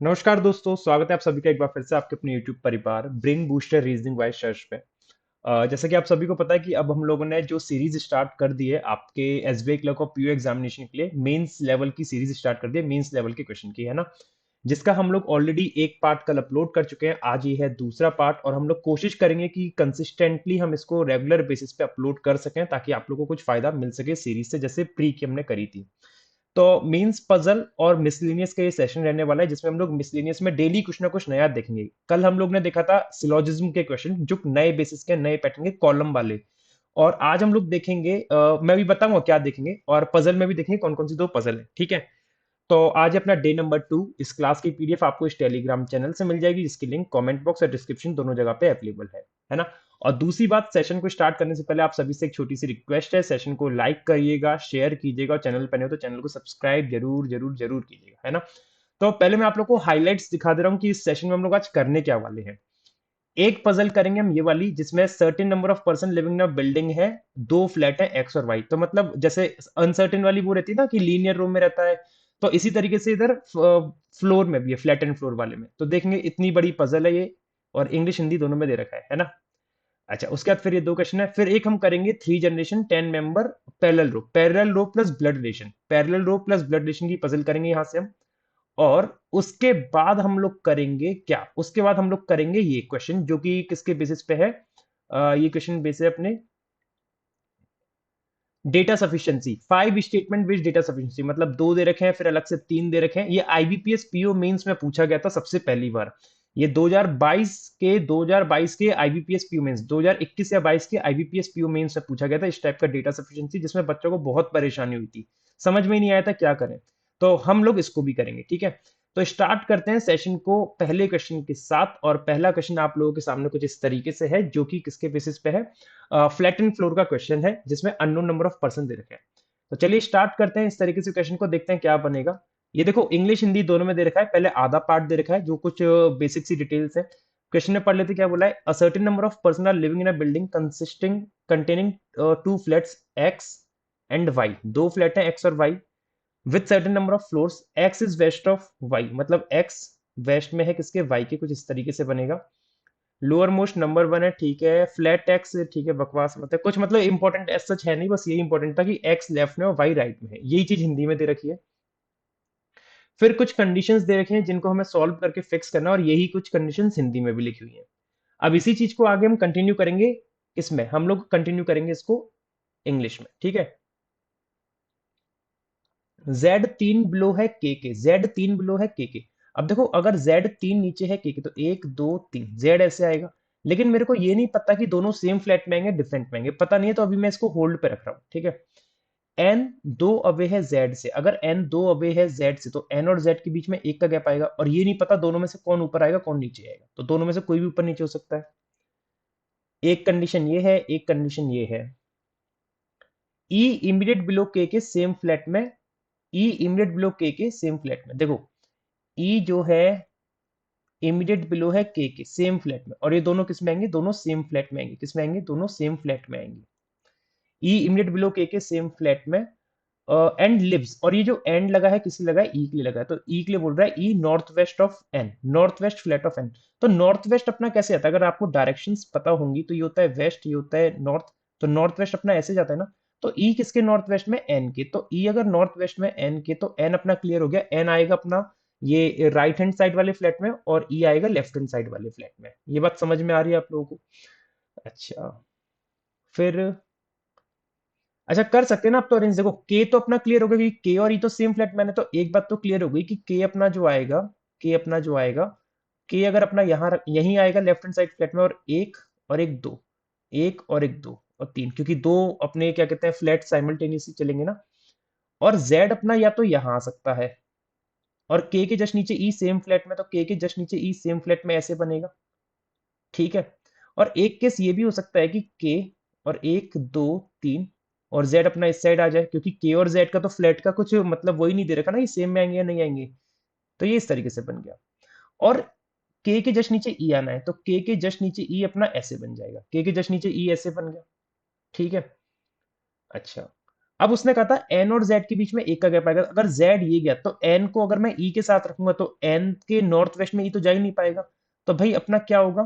नमस्कार दोस्तों, स्वागत है आप सभी का एक बार फिर से आपके अपने YouTube परिवार brain booster reasoning wise search पे। जैसा कि आप सभी को पता है कि अब हम लोगों ने जो सीरीज स्टार्ट कर दी है आपके SBI clerk of PO examination के लिए मेंस लेवल की सीरीज स्टार्ट कर दी है, मेंस लेवल के क्वेश्चन की, है ना। जिसका हम लोग ऑलरेडी एक पार्ट कल अपलोड कर चुके हैं, आज ये है दूसरा पार्ट और हम लोग कोशिश करेंगे कि कंसिस्टेंटली हम इसको रेगुलर बेसिस पे अपलोड कर सकें ताकि आप लोगों को कुछ फायदा मिल सके सीरीज से, जैसे प्री की हमने करी थी। तो मींस पजल और मिसलेनियस का ये सेशन रहने वाला है जिसमें हम लोग मिसलेनियस में डेली कुछ ना कुछ नया देखेंगे। कल हम लोग ने देखा था सिलोजिज्म के क्वेश्चन जो नए बेसिस के नए पैटर्न के कॉलम वाले, और आज हम लोग देखेंगे मैं भी बताऊंगा क्या देखेंगे, और पजल में भी देखेंगे कौन कौन सी दो पजल है, ठीक है। तो आज है अपना डे नंबर 2। इस क्लास की पीडीएफ आपको इस टेलीग्राम चैनल से मिल जाएगी जिसकी लिंक कमेंट बॉक्स और डिस्क्रिप्शन दोनों जगह पे अवेलेबल है ना। और दूसरी बात, सेशन को स्टार्ट करने से पहले आप सभी से एक छोटी सी रिक्वेस्ट है, सेशन को लाइक करिएगा, शेयर कीजिएगा, और चैनल पर नहीं हो तो चैनल को सब्सक्राइब जरूर जरूर जरूर कीजिएगा, है ना। तो पहले मैं आप लोग को हाइलाइट्स दिखा दे रहा हूँ कि इस सेशन में हम लोग आज करने क्या वाले हैं। एक पजल करेंगे हम ये वाली जिसमें certain number of person living in a building है, दो फ्लैट है एक्स और वाई। तो मतलब जैसे अनसर्टेन वाली वो रहती है ना कि लीनियर रूम में रहता है, तो इसी तरीके से इधर फ्लोर में भी है, फ्लैट एंड फ्लोर वाले में। तो देखेंगे इतनी बड़ी पजल है ये, और इंग्लिश हिंदी दोनों में दे रखा है ना। अच्छा, उसके बाद फिर ये दो क्वेश्चन है, फिर एक हम करेंगे 3 जनरेशन 10 मेंबर पैरेलल रो प्लस ब्लड रिलेशन, पैरेलल रो प्लस ब्लड रिलेशन की पजल करेंगे यहां से हम। और उसके बाद हम लोग करेंगे क्या, उसके बाद हम लोग करेंगे ये क्वेश्चन जो कि किसके बेसिस पे है। ये क्वेश्चन बेस है अपने data sufficiency, 5 statement with data sufficiency, मतलब दो दे रखे हैं फिर अलग से तीन दे रखे हैं। ये आईबीपीएस पीओ मेंस में पूछा गया था सबसे पहली बार। ये 2022 के आईबीपीएस पीओ मेंस, 2021 या 22 के आईबीपीएस पीओ मेंस में पूछा गया था इस टाइप का डेटा सफिशिएंसी, जिसमें बच्चों को बहुत परेशानी हुई थी, समझ में ही नहीं आया था क्या करें। तो हम लोग इसको भी करेंगे, ठीक है। तो स्टार्ट करते हैं सेशन को पहले क्वेश्चन के साथ, और पहला क्वेश्चन आप लोगों के सामने कुछ इस तरीके से है जो कि किसके बेसिस पे है, फ्लैट एंड फ्लोर का क्वेश्चन है जिसमें अननोन नंबर ऑफ पर्सन दे रखे हैं। तो चलिए स्टार्ट करते हैं इस तरीके से क्वेश्चन को, देखते हैं क्या बनेगा। ये देखो इंग्लिश हिंदी दोनों में दे रखा है, पहले आधा पार्ट दे रखा है जो कुछ बेसिक सी डिटेल्स है। क्वेश्चन में पढ़ लेते क्या बोला है, a certain number of person are living in a building consisting containing two flats X and Y, दो फ्लैट है एक्स और Y, with certain number of floors, X is west of Y, मतलब एक्स वेस्ट में है किसके, Y के, कुछ इस तरीके से बनेगा। लोअर मोस्ट नंबर 1 है, ठीक है, फ्लैट एक्स, ठीक है, बकवास मत है कुछ, मतलब इंपॉर्टेंट एज सच है नहीं, बस यही इंपॉर्टेंट था कि एक्स लेफ्ट में और वाई राइट में है, यही चीज हिंदी में दे रखी है। फिर कुछ कंडीशंस दे रखे हैं जिनको हमें सॉल्व करके फिक्स करना है, और यही कुछ कंडीशंस हिंदी में भी लिखी हुई हैं। अब इसी चीज को आगे हम कंटिन्यू करेंगे, इसमें हम लोग कंटिन्यू करेंगे इसको इंग्लिश में, ठीक है। Z3 बिलो है के, Z3 बिलो है के। अब देखो अगर Z3 नीचे है के तो 1 2 3 Z ऐसे आएगा, लेकिन मेरे को ये नहीं पता कि दोनों सेम फ्लैट में आएंगे डिफरेंट में आएंगे, पता नहीं है, तो अभी मैं इसको होल्ड पे रख रहा हूँ, ठीक है। N दो अवे है Z से, अगर N दो अवे है Z से तो N और Z के बीच में एक का गैप आएगा, और ये नहीं पता दोनों में से कौन ऊपर आएगा कौन नीचे आएगा, तो दोनों में से कोई भी ऊपर नीचे हो सकता है। एक कंडीशन ये है, एक कंडीशन ये है, E इमीडिएट बिलो के सेम फ्लैट में, E इमीडिएट बिलो के सेम फ्लैट में, देखो ई जो है इमीडिएट बिलो है के सेम फ्लैट में, और ये दोनों किस में आएंगे, दोनों सेम फ्लैट में आएंगे, किस में आएंगे, दोनों सेम फ्लैट में आएंगे। ई इमीडिएट बिलो के सेम फ्लैट में, एंड लिव्स, और ये जो एंड लगा है किसी लगा है, ई के लिए लगा है, तो ई के लिए बोल रहा है E north west of N, north west flat of N. तो नॉर्थ वेस्ट अपना कैसे आता है, अगर आपको डायरेक्शंस पता होंगी तो ये होता है वेस्ट, ये होता है नॉर्थ, तो नॉर्थ वेस्ट अपना ऐसे जाता है ना। तो ई किसके नॉर्थ वेस्ट में, एन के, तो ई अगर नॉर्थ वेस्ट में एन के, तो एन अपना क्लियर हो गया, एन आएगा अपना ये राइट हैंड साइड वाले फ्लैट में, और ई आएगा लेफ्ट हैंड साइड वाले फ्लैट में। ये बात समझ में आ रही है आप लोगों को? अच्छा, फिर अच्छा कर सकते हैं ना आप तो अरेंज, देखो के तो अपना क्लियर हो गया कि के और ई तो सेम फ्लैट में है, तो एक बात तो क्लियर हो गई कि के अपना जो आएगा, के अपना जो आएगा, के अगर अपना यहाँ यहीं आएगा लेफ्ट हैंड साइड फ्लैट में, और एक दो, एक और एक दो और तीन, क्योंकि दो अपने क्या कहते हैं फ्लैट साइमल्टेनियसली चलेंगे ना। और जेड अपना या तो यहाँ आ सकता है, और के जस्ट नीचे ई सेम फ्लैट में, तो के जस्ट नीचे ई सेम फ्लैट में ऐसे बनेगा, ठीक है। और एक केस ये भी हो सकता है कि के और एक दो तीन और जेड अपना इस साइड आ जाए, क्योंकि के और जेड का तो फ्लैट का कुछ मतलब वही नहीं दे रखा ना, ये सेम में आएंगे या नहीं आएंगे। तो ये इस तरीके से बन गया। और के जस्ट नीचे ई आना है, तो के जस्ट नीचे ई अपना ऐसे बन जाएगा, के जस्ट नीचे ई ऐसे बन गया, ठीक है। अच्छा, अब उसने कहा था एन और जेड के बीच में एक का गैप आएगा, अगर जेड ये गया तो एन को अगर मैं ई के साथ रखूंगा तो एन के नॉर्थ वेस्ट में ई तो जा ही नहीं पाएगा। तो भाई अपना क्या होगा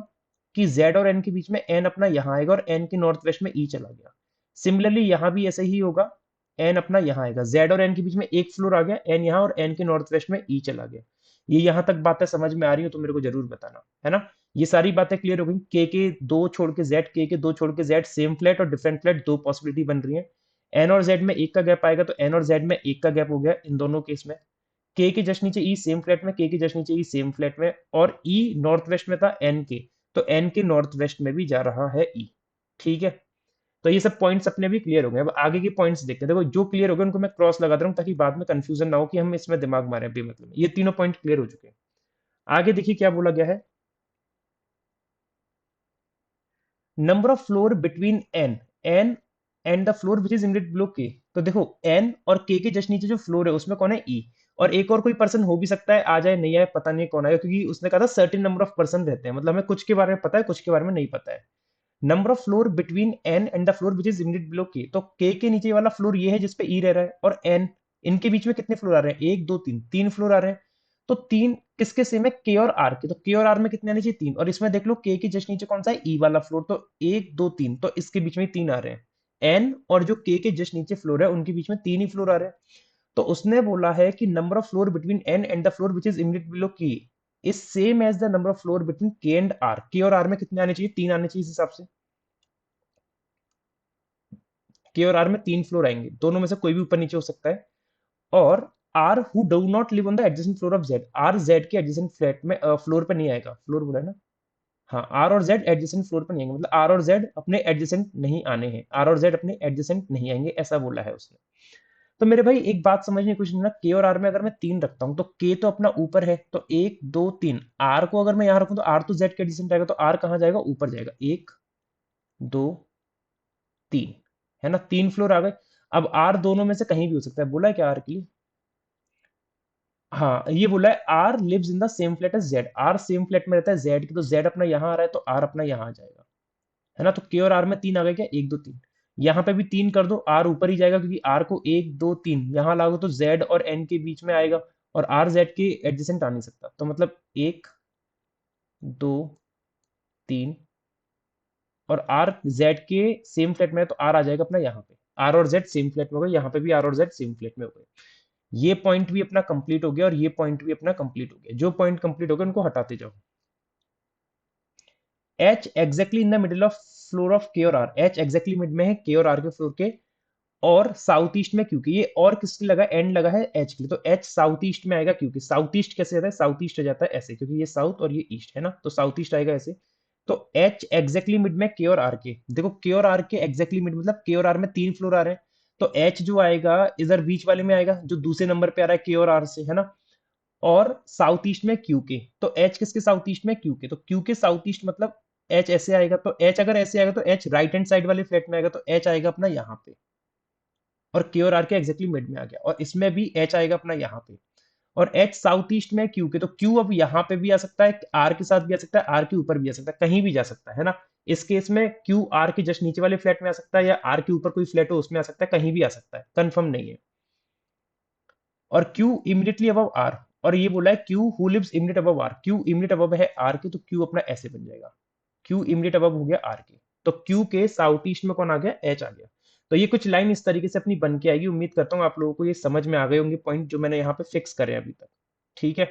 कि जेड और एन के बीच में एन अपना यहाँ आएगा और एन के नॉर्थ वेस्ट में ई चला गया। सिमिलरली यहाँ भी ऐसे ही होगा, एन अपना यहाँ आएगा, जेड और एन के बीच में एक फ्लोर आ गया, एन यहाँ और एन के नॉर्थ वेस्ट में ई चला गया। ये यहाँ तक बातें समझ में आ रही हो तो मेरे को जरूर बताना, है ना। ये सारी बातें क्लियर हो गई। के दो छोड़ के जेड, के दो छोड़ के जेड, सेम फ्लैट और डिफरेंट फ्लैट, दो पॉसिबिलिटी बन रही है। एन और जेड में एक का गैप आएगा तो एन और जेड में एक का गैप हो गया इन दोनों केस में। के जस्ट नीचे ई सेम फ्लैट में, के जस्ट नीचे ई सेम फ्लैट में, और ई नॉर्थ वेस्ट में था एन के, तो एन के नॉर्थ वेस्ट में भी जा रहा है ई। ठीक है, तो ये सब पॉइंट्स अपने भी क्लियर हो गए। अब आगे के पॉइंट्स देखते हैं। देखो जो क्लियर हो गए उनको मैं क्रॉस लगा दे रहा हूँ ताकि बाद में कंफ्यूजन ना हो कि हम इसमें दिमाग मारे बेमतलब में। ये तीनों पॉइंट क्लियर हो चुके हैं। आगे देखिए क्या बोला गया है, number of floor between N N and the floor which is immediate below K. तो देखो एन और के जस्ट नीचे जो फ्लोर है उसमें कौन है, ई। और एक और कोई पर्सन हो भी सकता है, आ जाए नहीं आए पता नहीं कौन आएगा, क्योंकि उसने कहा था सर्टेन नंबर ऑफ पर्सन रहते हैं, मतलब हमें कुछ के बारे में पता है कुछ के बारे में नहीं पता है। Number of floor between N and the floor which is immediate below K, तो के नीचे वाला फ्लोर ये है जिसपे ई रह रहा है, और एन, इनके बीच में कितने फ्लोर आ रहे हैं, एक दो तीन, तीन फ्लोर आ रहे हैं। तो तीन किसके सेम है, के और आर के, तो के और आर में कितने आने चाहिए, तीन। और इसमें देख लो के जस्ट नीचे कौन सा है, ई वाला फ्लोर, तो एक दो तीन, तो इसके बीच में तीन आ रहे हैं। एन और जो के जस्ट नीचे फ्लोर है उनके बीच में तीन ही फ्लोर आ रहे हैं। तो उसने बोला है कि number of floor between N and the floor which is immediate below K is same as the number of floor between K and R. K और आर में कितने आने चाहिए, तीन आने चाहिए इस हिसाब से। के और आर में तीन फ्लोर आएंगे, दोनों में से कोई भी ऊपर नीचे हो सकता है। और R who do not live on the adjacent floor of Z, R Z के एडजेसेंट फ्लैट में फ्लोर पे नहीं आएगा, फ्लोर बोला है ना। हाँ, आर और जेड एडजेसेंट फ्लोर पर नहीं आएंगे, मतलब आर और जेड अपने एडजेसेंट नहीं आने हैं, आर और जेड अपने एडजेसेंट नहीं आएंगे, ऐसा बोला है उसने। तो मेरे भाई एक बात समझने की कोशिश करना, के और आर में अगर मैं तीन रखता हूँ तो के तो अपना ऊपर है, तो एक दो तीन, आर को अगर मैं यहाँ रखूँ तो आर तो जेड के एडजेसेंट आएगा, तो आर कहाँ जाएगा, ऊपर जाएगा, एक दो तीन, है ना, तीन फ्लोर आ गए। अब आर दोनों में से कहीं भी हो सकता है, बोला है क्या आर के लिए, हाँ ये बोला है R lives in the same flat as Z, R same flat में रहता है जेड की, तो जेड अपना यहाँ आ रहा है तो आर अपना यहाँ आ जाएगा, है ना। तो के और आर में तीन आ गए क्या, एक दो तीन, यहाँ पे भी तीन कर दो, आर ऊपर ही जाएगा क्योंकि आर को एक दो तीन यहाँ लागू तो जेड और एन के बीच में आएगा, और आर जेड के एडजेसेंट आ नहीं सकता, तो मतलब एक दो तीन, और आर जेड के सेम फ्लैट में है तो आर आ जाएगा अपना यहाँ पे, आर और जेड सेम फ्लैट में हो गए, यहाँ पे भी आर और जेड सेम फ्लैट में हो गए। ये पॉइंट भी अपना कंप्लीट हो गया और ये पॉइंट भी अपना कंप्लीट हो गया। जो पॉइंट कंप्लीट हो गए उनको हटाते जाओ। H exactly in the middle of floor of के और आर, एच एग्जैक्टली मिड में है के और आर के फ्लोर के, और साउथ ईस्ट में, क्योंकि ये और किसके लगा, एंड लगा है एच के लिए, तो एच साउथ ईस्ट में आएगा, क्योंकि साउथ ईस्ट कैसे आता है, साउथ ईस्ट आ जाता है ऐसे, क्योंकि ये साउथ और ये ईस्ट है ना, तो साउथ ईस्ट आएगा ऐसे। तो एच एग्जैक्टली मिड में के और आर के, देखो के और आर के एग्जैक्टली मिड मतलब के और आर में तीन फ्लोर आ रहे हैं, तो एच जो आएगा इधर बीच वाले में आएगा जो दूसरे नंबर पे आ रहा है के और आर से, है ना। और साउथ ईस्ट में क्यू के, तो एच किसके साउथ ईस्ट में, क्यू के, तो क्यू के साउथ ईस्ट मतलब एच ऐसे आएगा, तो एच अगर ऐसे आएगा तो एच राइट हैंड साइड वाले फ्लैट में आएगा, तो एच आएगा अपना यहाँ पे, और के और आर के एग्जैक्टली मिड में आ गया, और इसमें भी एच आएगा अपना यहाँ पे। और एच साउथ ईस्ट में क्यू के, तो क्यू अब यहाँ पे भी आ सकता है, आर के साथ भी आ सकता है, आर के ऊपर भी आ सकता है, कहीं भी जा सकता है ना। इस केस में क्यू आर के जस्ट नीचे वाले फ्लैट में आ सकता है, या आर के ऊपर कोई फ्लैट हो उसमें आ सकता है, कहीं भी आ सकता है, कंफर्म नहीं है। और क्यू इमीडिएटली अबव आर, और ये बोला है Q who lives immediate above R, Q immediate above है आर के, तो क्यू अपना ऐसे बन जाएगा, क्यू इमीडिएट अबव हो गया आर के, तो क्यू के साउथ ईस्ट में कौन आ गया, एच आ गया। तो ये कुछ लाइन इस तरीके से अपनी बन के आएगी। उम्मीद करता हूँ आप लोगों को ये समझ में आ गए होंगे पॉइंट जो मैंने यहाँ पे फिक्स करे हैं अभी तक। ठीक है,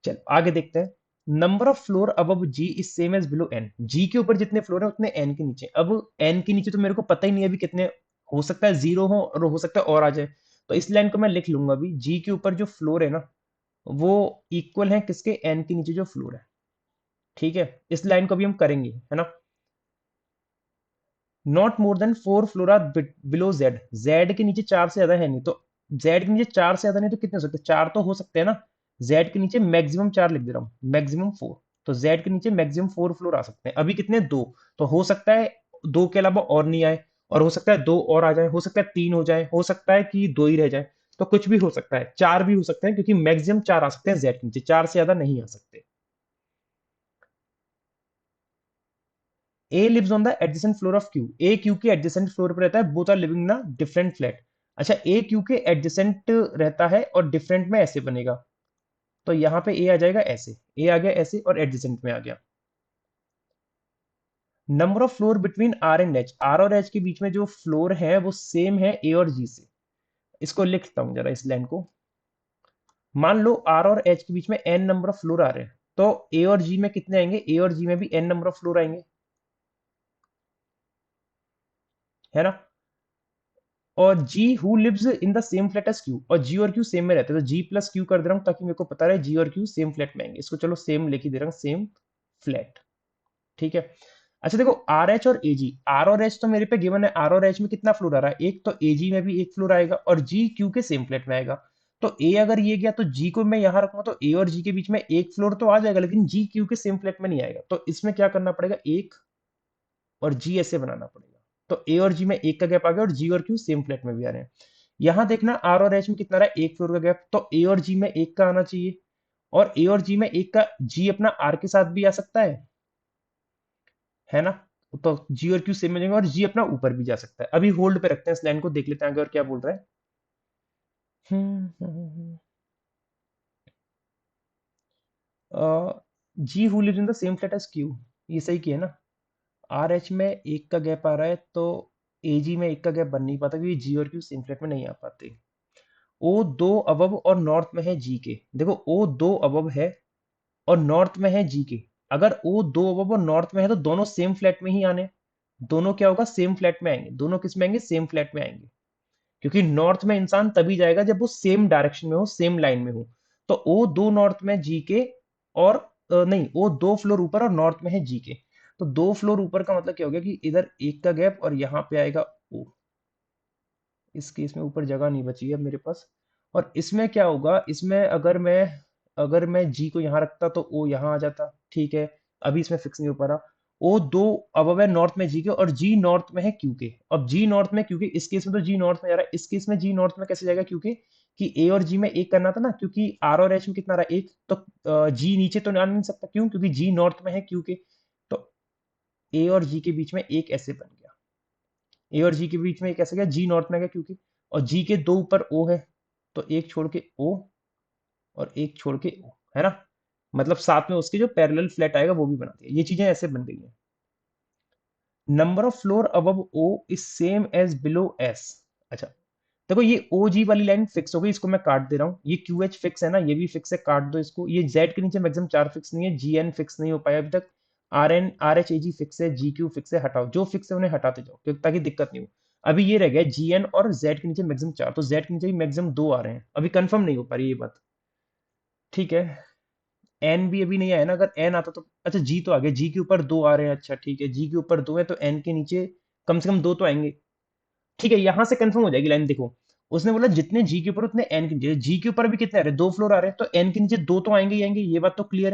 चल आगे देखते हैं। Number of floor above G is same as below N, G के ऊपर जितने फ्लोर है उतने एन के नीचे। अब एन के नीचे तो मेरे को पता ही नहीं है अभी कितने, हो सकता है जीरो हो और हो सकता है और आ जाए, तो इस लाइन को मैं लिख लूंगा अभी, जी के ऊपर जो फ्लोर है ना वो इक्वल है किसके, एन के नीचे जो फ्लोर है। ठीक है, इस लाइन को भी हम करेंगे, है ना। Not more than four floor R below Z, Z के नीचे चार से ज्यादा है नहीं, तो जेड के नीचे चार से ज्यादा नहीं तो कितने हो सकते हैं, चार तो हो सकते हैं ना। जेड के नीचे मैक्सिमम चार लिख दे रहा हूँ, मैक्सिमम फोर, तो जेड के नीचे मैक्सिमम फोर फ्लोर आ सकते हैं, अभी कितने, दो, तो हो सकता है दो के अलावा और नहीं आए, और हो सकता है दो और आ जाए, हो सकता है तीन हो जाए, हो सकता है कि दो ही रह जाए, तो कुछ भी हो सकता है, चार भी हो सकते हैं, क्योंकि मैक्सिमम चार आ सकते हैं जेड के नीचे, चार से ज्यादा नहीं आ सकते। A lives on the adjacent floor of Q, A Q के एडजेसेंट फ्लोर पर रहता है, बोथ आर लिविंग ना डिफरेंट फ्लैट। अच्छा, ए क्यू के एडजेसेंट रहता है और डिफरेंट में ऐसे बनेगा, तो यहाँ पे ए आ जाएगा ऐसे, ए आ गया ऐसे और एडजेसेंट में आ गया। Number of floor between R and H, R और एच के बीच में जो फ्लोर है वो सेम है ए और जी से। इसको लिखता हूं जरा इस लाइन को। मान लो आर और एच के बीच में एन नंबर ऑफ फ्लोर आ रहे हैं, तो ए और जी में कितने आएंगे, ए और जी में भी एन नंबर ऑफ फ्लोर आएंगे, है ना। और G who lives in the same flat as Q, और जी और क्यू सेम में रहते हैं, तो जी प्लस क्यू कर दे रहा हूं ताकि मेरे को पता रहे जी और क्यू सेम फ्लैट में आएंगे। इसको चलो सेम लिख ही दे रहा हूं, सेम फ्लैट, ठीक है। अच्छा देखो, आर एच और एजी, आर और एच तो मेरे पे गिवन है, आर और एच में कितना फ्लोर आ रहा है एक, तो एजी में भी एक फ्लोर आएगा और जी क्यू के सेम फ्लैट में आएगा। तो ए अगर ये गया तो जी को मैं यहां रखूंगा, तो ए और जी के बीच में एक फ्लोर तो आ जाएगा, लेकिन जी क्यू के सेम फ्लैट में नहीं आएगा। तो इसमें क्या करना पड़ेगा, एक और जी ऐसे बनाना पड़ेगा। तो ए और जी में एक का गैप आ गया और जी और क्यू सेम फ्लैट में भी आ रहे हैं। यहां देखना आर और एच में कितना रहा है, एक फ्लोर का गैप, तो ए और जी में एक का आना चाहिए, और ए और जी में एक का जी अपना आर के साथ भी आ सकता है ना। तो जी और क्यू सेम में जाएंगे और जी अपना ऊपर भी जा सकता है। अभी होल्ड पे रखते हैं इस लाइन को, देख लेते हैं आगे और क्या बोल रहा है। G who lives in the same flat as Q, ये सही किया ना। आर एच में एक का गैप आ रहा है, तो ए जी में एक का गैप बन नहीं पाता क्योंकि जी और क्यू सेम फ्लैट में नहीं आ पाते। ओ दो अबव और नॉर्थ में है जी के, देखो ओ दो अबव है और नॉर्थ में है जी के। अगर ओ दो अबव और नॉर्थ में है तो दोनों सेम फ्लैट में ही आने, दोनों क्या होगा, सेम फ्लैट में आएंगे। दोनों किस में आएंगे, सेम फ्लैट में आएंगे, क्योंकि नॉर्थ में इंसान तभी जाएगा जब वो सेम डायरेक्शन में हो, सेम लाइन में हो। तो ओ दो नॉर्थ में जी के, और नहीं, ओ दो फ्लोर ऊपर और नॉर्थ में है जी के। तो दो फ्लोर ऊपर का मतलब क्या हो गया कि इधर एक का गैप और यहाँ पे आएगा ओ। इस केस में ऊपर जगह नहीं बची है मेरे पास। और इसमें क्या होगा, इसमें अगर मैं जी को यहाँ रखता तो ओ यहाँ आ जाता, ठीक है। अभी इसमें फिक्स नहीं हो पा रहा। ओ दो अब है नॉर्थ में जी के और जी नॉर्थ में है क्यू के। अब जी नॉर्थ में, क्योंकि इस केस में तो जी नॉर्थ में जा रहा है, इस केस में जी नॉर्थ में कैसे जाएगा, क्योंकि कि ए और जी में एक करना था ना, क्योंकि आर और एच में कितना रहा एक, तो जी नीचे तो आ नहीं सकता, क्यों, क्योंकि जी नॉर्थ में है क्यू के। तो ए और जी के बीच में एक ऐसे बन गया, ए और जी के बीच में एक ऐसे गया, जी नॉर्थ में गया क्योंकि, और जी के दो ऊपर ओ है, तो एक छोड़ के ओ और एक छोड़ के ओ, है ना। मतलब साथ में उसके जो पैरेलल फ्लैट आएगा वो भी बना दिया। ये चीजें ऐसे बन गई हैं। Number of floor above O is same as below S. अच्छा देखो, ये ओ जी वाली लाइन फिक्स हो गई, इसको मैं काट दे रहा हूँ। ये क्यू एच फिक्स है ना, ये भी फिक्स है, काट दो इसको। ये जेड के नीचे मैक्सिमम चार फिक्स नहीं है, जी एन फिक्स नहीं हो पाया अभी तक, R N R H A G fix है, जी क्यू फिक्स है, हटाओ जो फिक्स है उन्हें हटाते जाओ क्योंकि ताकि दिक्कत नहीं हो। अभी ये रह गया जी एन और जेड के नीचे मैक्सिमम चार, तो जेड के नीचे भी मैक्सिमम दो आ रहे हैं, अभी कंफर्म नहीं हो पा रही ये बात, ठीक है। एन भी अभी नहीं आया ना, अगर एन आता तो, अच्छा जी तो आ गया, जी के ऊपर दो आ रहे हैं, अच्छा ठीक है, जी के ऊपर दो है तो एन के नीचे कम से कम दो तो आएंगे, ठीक है। यहां से कंफर्म हो जाएगी लाइन, देखो उसने बोला जितने जी के ऊपर उतने एन के नीचे, जी के ऊपर भी कितने आ रहे हैं, दो फ्लोर आ रहे हैं, तो एन के नीचे दो तो आएंगे ही आएंगे, ये बात तो क्लियर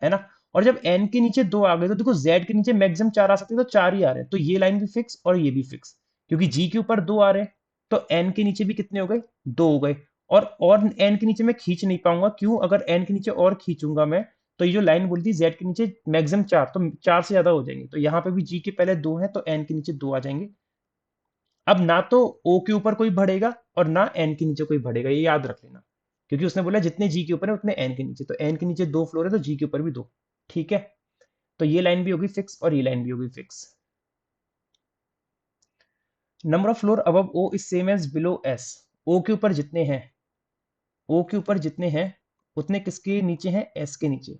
है ना। और जब एन के नीचे दो आ गए तो देखो जेड के नीचे मैक्सिमम चार आ सकते हैं, तो चार ही आ रहे हैं, तो ये लाइन भी फिक्स और ये भी फिक्स, क्योंकि जी के ऊपर दो आ रहे हैं, तो एन के नीचे भी कितने हो गए, दो हो गए। और एन के नीचे मैं खींच नहीं पाऊंगा, क्यों, अगर एन के नीचे और खींचूंगा मैं, तो ये जो लाइन बोलती है जेड के नीचे मैक्सिमम चार, तो चार से ज्यादा हो जाएंगे, तो यहाँ पे भी जी के पहले दो है तो एन के नीचे दो आ जाएंगे। अब ना तो ओ के ऊपर कोई बढ़ेगा और ना एन के नीचे कोई बढ़ेगा, ये याद रख लेना, क्योंकि उसने बोला जितने जी के ऊपर है उतने एन के नीचे, तो एन के नीचे दो फ्लोर है तो जी के ऊपर भी दो, ठीक है। तो ये लाइन भी होगी फिक्स और ये लाइन भी होगी fix. Number of floor above O is same as below S, O के ऊपर जितने हैं, ओ के ऊपर जितने हैं उतने किसके नीचे हैं, एस के नीचे।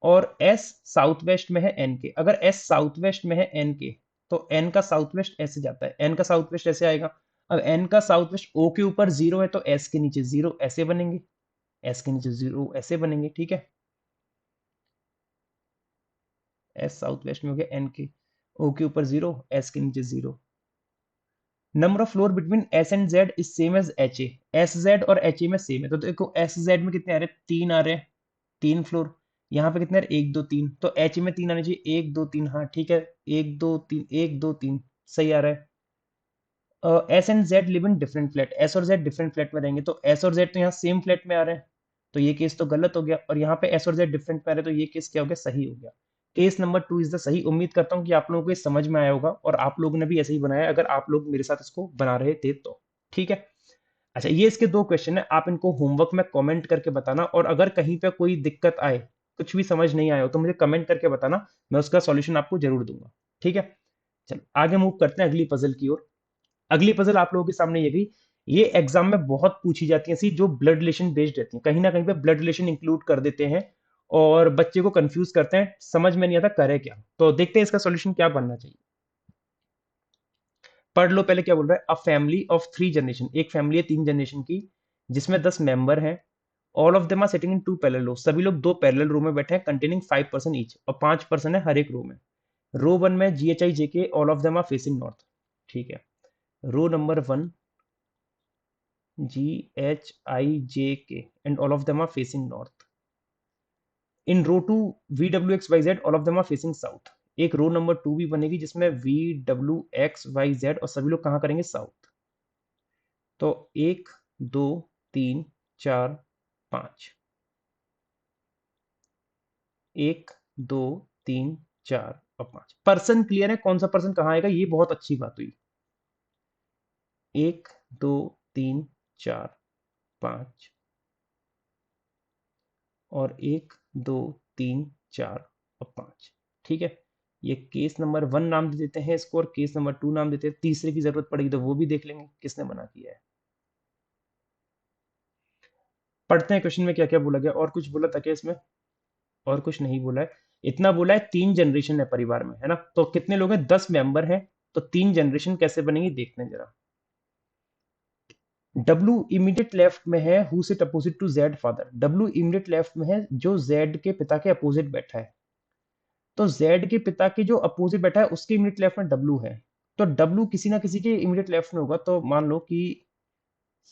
और एस साउथ वेस्ट में है एन के, अगर एस साउथ वेस्ट में है एन के, तो एन का साउथ वेस्ट ऐसे जाता है, एन का साउथ वेस्ट ऐसे आएगा। अब एन का साउथ वेस्ट ओ के ऊपर जीरो है तो एस के नीचे जीरो ऐसे बनेंगे, एस के नीचे जीरो ऐसे बनेंगे, ठीक है। एस साउथ वेस्ट में हो गया एन के, ओ के ऊपर जीरो, एस के नीचे zero. Number of floor between S and Z is same as H A, S Z और एच ए में सेम है, तो देखो एस जेड में कितने आ रहे हैं, तीन आ रहे हैं, तीन फ्लोर। यहाँ पे कितने आ रहे हैं, एक दो तीन, तो एच ए में तीन आने चाहिए, एक दो तीन, हाँ ठीक है, एक दो तीन एक दो तीन, सही आ रहा है। S and Z live in different flat, S और जेड डिफरेंट फ्लैट में रहेंगे, तो एस और जेड तो यहाँ सेम फ्लैट में आ रहे हैं, तो ये केस तो गलत हो गया, और यहाँ पे एस और जेड डिफरेंट में आ रहे हैं, तो ये केस क्या हो गया, सही हो गया। केस नंबर 2 इज द सही। उम्मीद करता हूं कि आप लोगों को ये समझ में आया होगा और आप लोगों ने भी ऐसे ही बनाया अगर आप लोग मेरे साथ इसको बना रहे थे तो। ठीक है। अच्छा, ये इसके 2 क्वेश्चन है, आप इनको होमवर्क में कमेंट करके बताना, और अगर कहीं पे कोई दिक्कत आए, कुछ भी समझ नहीं आया हो तो मुझे कमेंट करके बताना, मैं उसका सॉल्यूशन आपको जरूर दूंगा। ठीक है। चलो आगे मूव करते हैं अगली पजल की ओर। अगली पजल आप लोगों के सामने ये गई। ये एग्जाम में बहुत पूछी जाती है, ऐसी जो ब्लड रिलेशन बेस्ड रहती है, कहीं ना कहीं पे ब्लड रिलेशन इंक्लूड कर देते हैं और बच्चे को कंफ्यूज करते हैं, समझ में नहीं आता करे क्या। तो देखते हैं इसका सॉल्यूशन क्या बनना चाहिए। पढ़ लो पहले क्या बोल रहा है। अ फैमिली ऑफ 3 जनरेशन, एक फैमिली है 3 जनरेशन की, जिसमें 10 मेंबर हैं। All of them are sitting in 2 parallel row, सभी लोग 2 पैरेलल रो में बैठे हैं, कंटेनिंग 5 पर्सन ईच, और 5 पर्सन है हर एक रो में। रो 1 में GHI JK, all of them are facing north. ठीक है। Row number 1 GHI JK and all of them are facing north. In row 2 VWXYZ, all of them are facing south. एक रो number 2 भी बनेगी जिसमें VWXYZ और सभी लोग कहाँ करेंगे, साउथ। तो 1 2 3 4 5, 1 2 3 4 और 5। पर्सन क्लियर है, कौन सा पर्सन कहाँ आएगा, ये बहुत अच्छी बात हुई। 1 2 3 4 5 और 1 2 3 4 और 5। ठीक है। ये केस नंबर 1 नाम दे देते हैं इसको, और केस नंबर 2 नाम देते हैं। तीसरे की जरूरत पड़ेगी तो वो भी देख लेंगे किसने बना किया है। पढ़ते हैं क्वेश्चन में क्या क्या बोला गया। और कुछ बोला था क्या इसमें? और कुछ नहीं बोला है। इतना बोला है 3 जनरेशन है परिवार में, है ना। तो कितने लोग हैं, 10 मेंबर हैं। तो 3 जनरेशन कैसे बनेंगी देखते हैं जरा। डब्लू इमीडिएट लेफ्ट में है, who sit opposite to Z father. W immediate left में है जो जेड के पिता के अपोजिट बैठा है। तो जेड के पिता के जो अपोजिट बैठा है उसके इमीडिएट लेफ्ट में डब्लू है। तो डब्लू किसी ना किसी के इमीडिएट लेफ्ट में होगा। तो मान लो कि,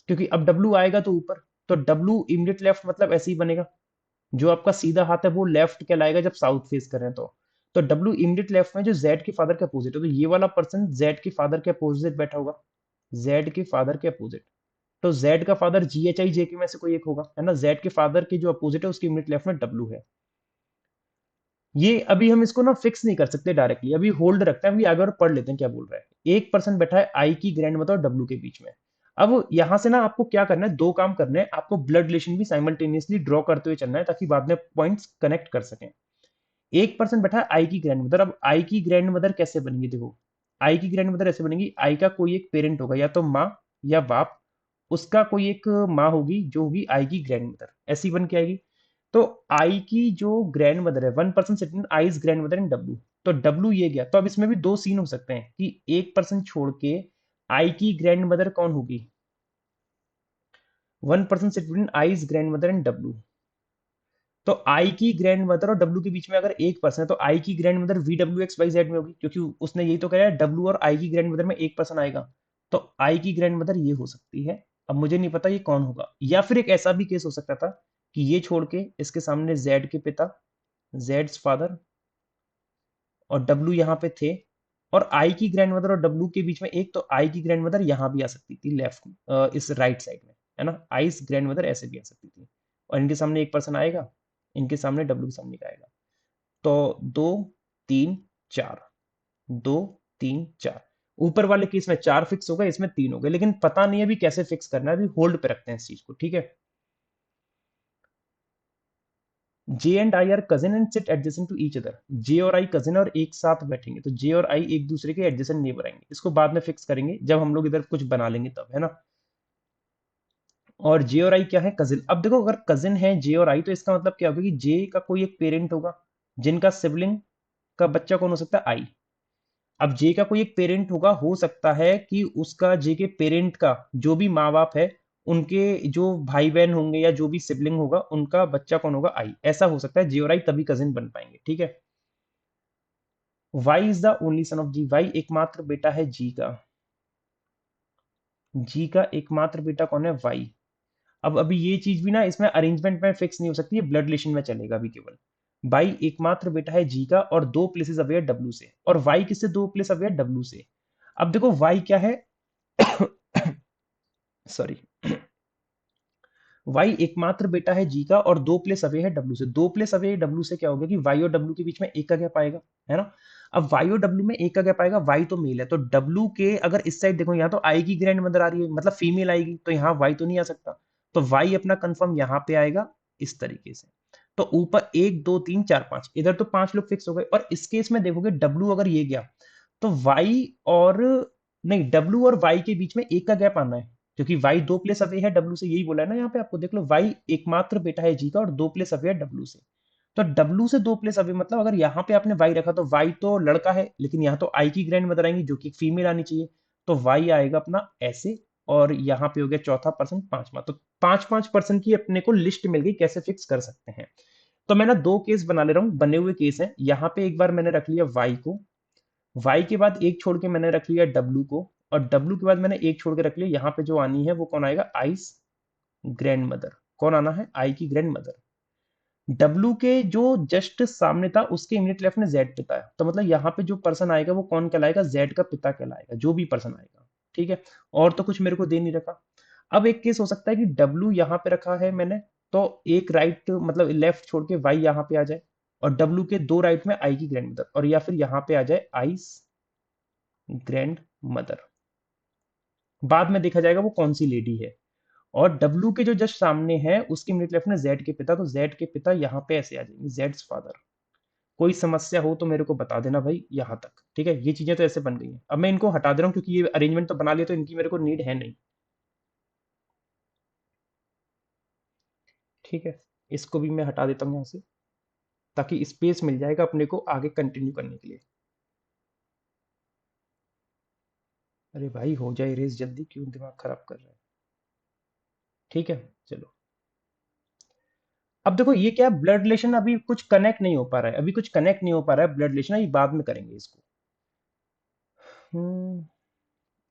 क्योंकि अब डब्लू आएगा तो ऊपर, तो डब्लू इमीडिएट लेफ्ट मतलब ऐसे ही बनेगा। जो आपका सीधा हाथ है वो लेफ्ट कहलाएगा जब साउथ फेस कर रहे हैं तो डब्लू इमीडिएट लेफ्ट में जो जेड के फादर के अपोजिट है, तो ये वाला पर्सन जेड के फादर के अपोजिट बैठा होगा। जेड के फादर के अपोजिट। तो जेड का फादर GHI JK में से कोई एक होगा, है ना। जेड के फादर के जो अपोजिट है उसके इमीडिएट लेफ्ट में डब्लू है। ये अभी हम इसको ना फिक्स नहीं कर सकते डायरेक्टली, अभी होल्ड रखते हैं, अभी आगे और पढ़ लेते हैं क्या बोल रहा है। एक पर्सन बैठा है आई की ग्रैंड मदर और डब्लू के बीच में। अब यहां से ना आपको क्या करना है, 2 काम करने हैं आपको। ब्लड रिलेशन भी साइमल्टेनियसली ड्रॉ करते हुए चलना है ताकि बाद में पॉइंट्स कनेक्ट कर सकें। एक पर्सन बैठा है आई की ग्रैंड मदर। अब आई की ग्रैंड मदर कैसे बनेगी, देखो। आई की ग्रैंड मदर ऐसे बनेगी, आई का कोई एक पेरेंट होगा, या तो माँ या बाप, उसका कोई एक माँ होगी जो होगी आई की ग्रैंड मदर, ऐसी बन के आएगी। तो आई की जो ग्रैंड मदर है, 1 person sitting eyes grand mother in W. तो डब्लू ये गया, तो अब इसमें भी 2 सीन हो सकते हैं कि एक पर्सन छोड़ के आई की ग्रैंड मदर कौन होगी, 1 person sitting eyes grand mother in W. तो आई की ग्रैंड मदर और डब्लू के बीच में अगर एक पर्सन है तो आई की ग्रैंड मदर VWXYZ में होगी, क्योंकि उसने यही तो कहा है डब्लू और आई की ग्रैंड मदर में एक पर्सन आएगा। तो आई की ग्रैंड मदर ये हो सकती है। अब मुझे नहीं पता ये कौन होगा, या फिर एक ऐसा भी केस हो सकता था कि ये छोड़ के इसके सामने जेड के पिता, जेड्स फादर और डब्लू यहाँ पे थे, और आई की ग्रैंड मदर और डब्लू के बीच में एक, तो आई की ग्रैंड मदर यहाँ भी आ सकती थी लेफ्ट, इस राइट साइड में, है ना। आई ग्रैंड मदर ऐसे भी आ सकती थी, और इनके सामने एक पर्सन आएगा, इनके सामने डब्लू के सामने का आएगा। तो 2 3 4, 2 3 4। ऊपर वाले केस में 4 फिक्स हो गए, इसमें 3 हो गए, लेकिन पता नहीं अभी कैसे फिक्स करना है, अभी होल्ड पे रखते हैं इस चीज को। ठीक है। J and I are cousin and sit adjacent to each other. J और आई कजिन और एक साथ बैठेंगे, तो जे और आई एक दूसरे के एडजेसेंट नेबर आएंगे। इसको बाद में फिक्स करेंगे जब हम लोग इधर कुछ बना लेंगे तब, है ना। और जे और आई क्या है, कजिन। अब देखो अगर कजिन है जे और आई, तो इसका मतलब क्या होगा कि जे का कोई एक पेरेंट होगा, जिनका सिबलिंग का बच्चा कौन हो सकता है, आई। अब जे का कोई एक पेरेंट होगा, हो सकता है कि उसका जे के पेरेंट का जो भी माँ बाप है, उनके जो भाई बहन होंगे या जो भी सिबलिंग होगा, उनका बच्चा कौन होगा, आई। ऐसा हो सकता है जे और आई तभी कजिन बन पाएंगे। ठीक है। Y is the only son of G. Y एकमात्र बेटा है जी का। जी का एकमात्र बेटा कौन है, वाई। अब अभी ये चीज भी ना इसमें अरेंजमेंट में फिक्स नहीं हो सकती है, ब्लड रिलेशन में चलेगा अभी केवल। वाई एकमात्र बेटा है जी का और 2 प्लेसेस अवेयर डब्ल्यू से, और वाई किससे 2 प्लेस अवेयर, डब्ल्यू से। अब देखो वाई क्या है, सॉरी, वाई एकमात्र बेटा है जी का और 2 प्लेस अवे है डब्ल्यू से। 2 प्लेस अवे डब्ल्यू से क्या होगा कि वाई और डब्ल्यू के बीच में एक का गैप आएगा, है ना। अब वाई और डब्ल्यू में एक का गैप आएगा, वाई तो मेल है, तो डब्ल्यू के अगर इस साइड देखो, यहाँ तो आई की ग्रैंड मदर आ रही है, मतलब फीमेल आएगी, तो यहाँ वाई तो नहीं आ सकता, तो वाई अपना कंफर्म यहाँ पे आएगा इस तरीके से। तो ऊपर 1 2 3 4 5, इधर तो 5 लोग फिक्स हो गए। और इस केस में देखोगे डब्ल्यू अगर ये गया तो वाई और नहीं, डब्ल्यू और वाई के बीच में एक का गैप आना है, क्योंकि वाई 2 प्लेस अवे है डब्ल्यू से, यही बोला है ना यहाँ पे आपको, देख लो वाई एकमात्र बेटा है जी का और 2 प्लेस अवे है डब्ल्यू से। तो डब्ल्यू से 2 प्लेस अवे मतलब अगर यहाँ पे आपने वाई रखा तो वाई तो लड़का है, लेकिन यहाँ तो आई की ग्रैंड मदर आएंगी जो कि फीमेल आनी चाहिए, तो वाई आएगा अपना ऐसे। और यहाँ पे हो गया चौथा पर्सन, पांचवा, तो 5-5% की अपने को लिस्ट मिल गई कैसे फिक्स कर सकते हैं। तो मैं ना 2 केस बना ले रहा हूँ, बने हुए केस है। यहाँ पे एक बार मैंने रख लिया वाई को, वाई के बाद एक छोड़ के मैंने रख लिया डब्ल्यू को, और डब्ल्यू के बाद मैंने एक छोड़ के रख लिया, यहाँ पे जो आनी है वो कौन आएगा, आईस ग्रैंड मदर। कौन आना है, आई की ग्रैंड मदर। डब्ल्यू के जो जस्ट सामने था उसके इमीडिएट लेफ्ट में जेड पिता है, तो मतलब यहाँ पे जो पर्सन आएगा वो कौन कहलाएगा, जेड का पिता कहलाएगा, जो भी पर्सन आएगा, ठीक है। और तो कुछ मेरे को दे नहीं रखा। अब एक केस हो सकता है कि डब्ल्यू यहाँ पे रखा है मैंने, तो एक राइट मतलब लेफ्ट छोड़ के वाई यहाँ पे आ जाए, और डब्ल्यू के 2 राइट में आई की ग्रैंड मदर, और या फिर यहाँ पे आ जाए आईस ग्रैंड मदर। बाद में देखा जाएगा वो कौन सी लेडी है। और डब्ल्यू के जो जस्ट सामने है उसके इमीडिएट लेफ्ट में जेड के पिता, तो जेड के पिता यहाँ पे ऐसे आ जाएंगे, जेड्स फादर। कोई समस्या हो तो मेरे को बता देना भाई, यहाँ तक ठीक है। ये चीजें तो ऐसे बन गई हैं, अब मैं इनको हटा दे रहा हूँ क्योंकि ये अरेंजमेंट तो बना लिया, तो इनकी मेरे को नीड है नहीं, ठीक है। इसको भी मैं हटा देता हूँ यहाँ से, ताकि स्पेस मिल जाएगा अपने को आगे कंटिन्यू करने के लिए। अरे भाई हो जाए रेस जल्दी, क्यों दिमाग खराब कर रहा है। ठीक है, चलो। अब देखो ये क्या, ब्लड रिलेशन अभी कुछ कनेक्ट नहीं हो पा रहा है, अभी कुछ कनेक्ट नहीं हो पा रहा है ब्लड रिलेशन, अभी बाद में करेंगे इसको।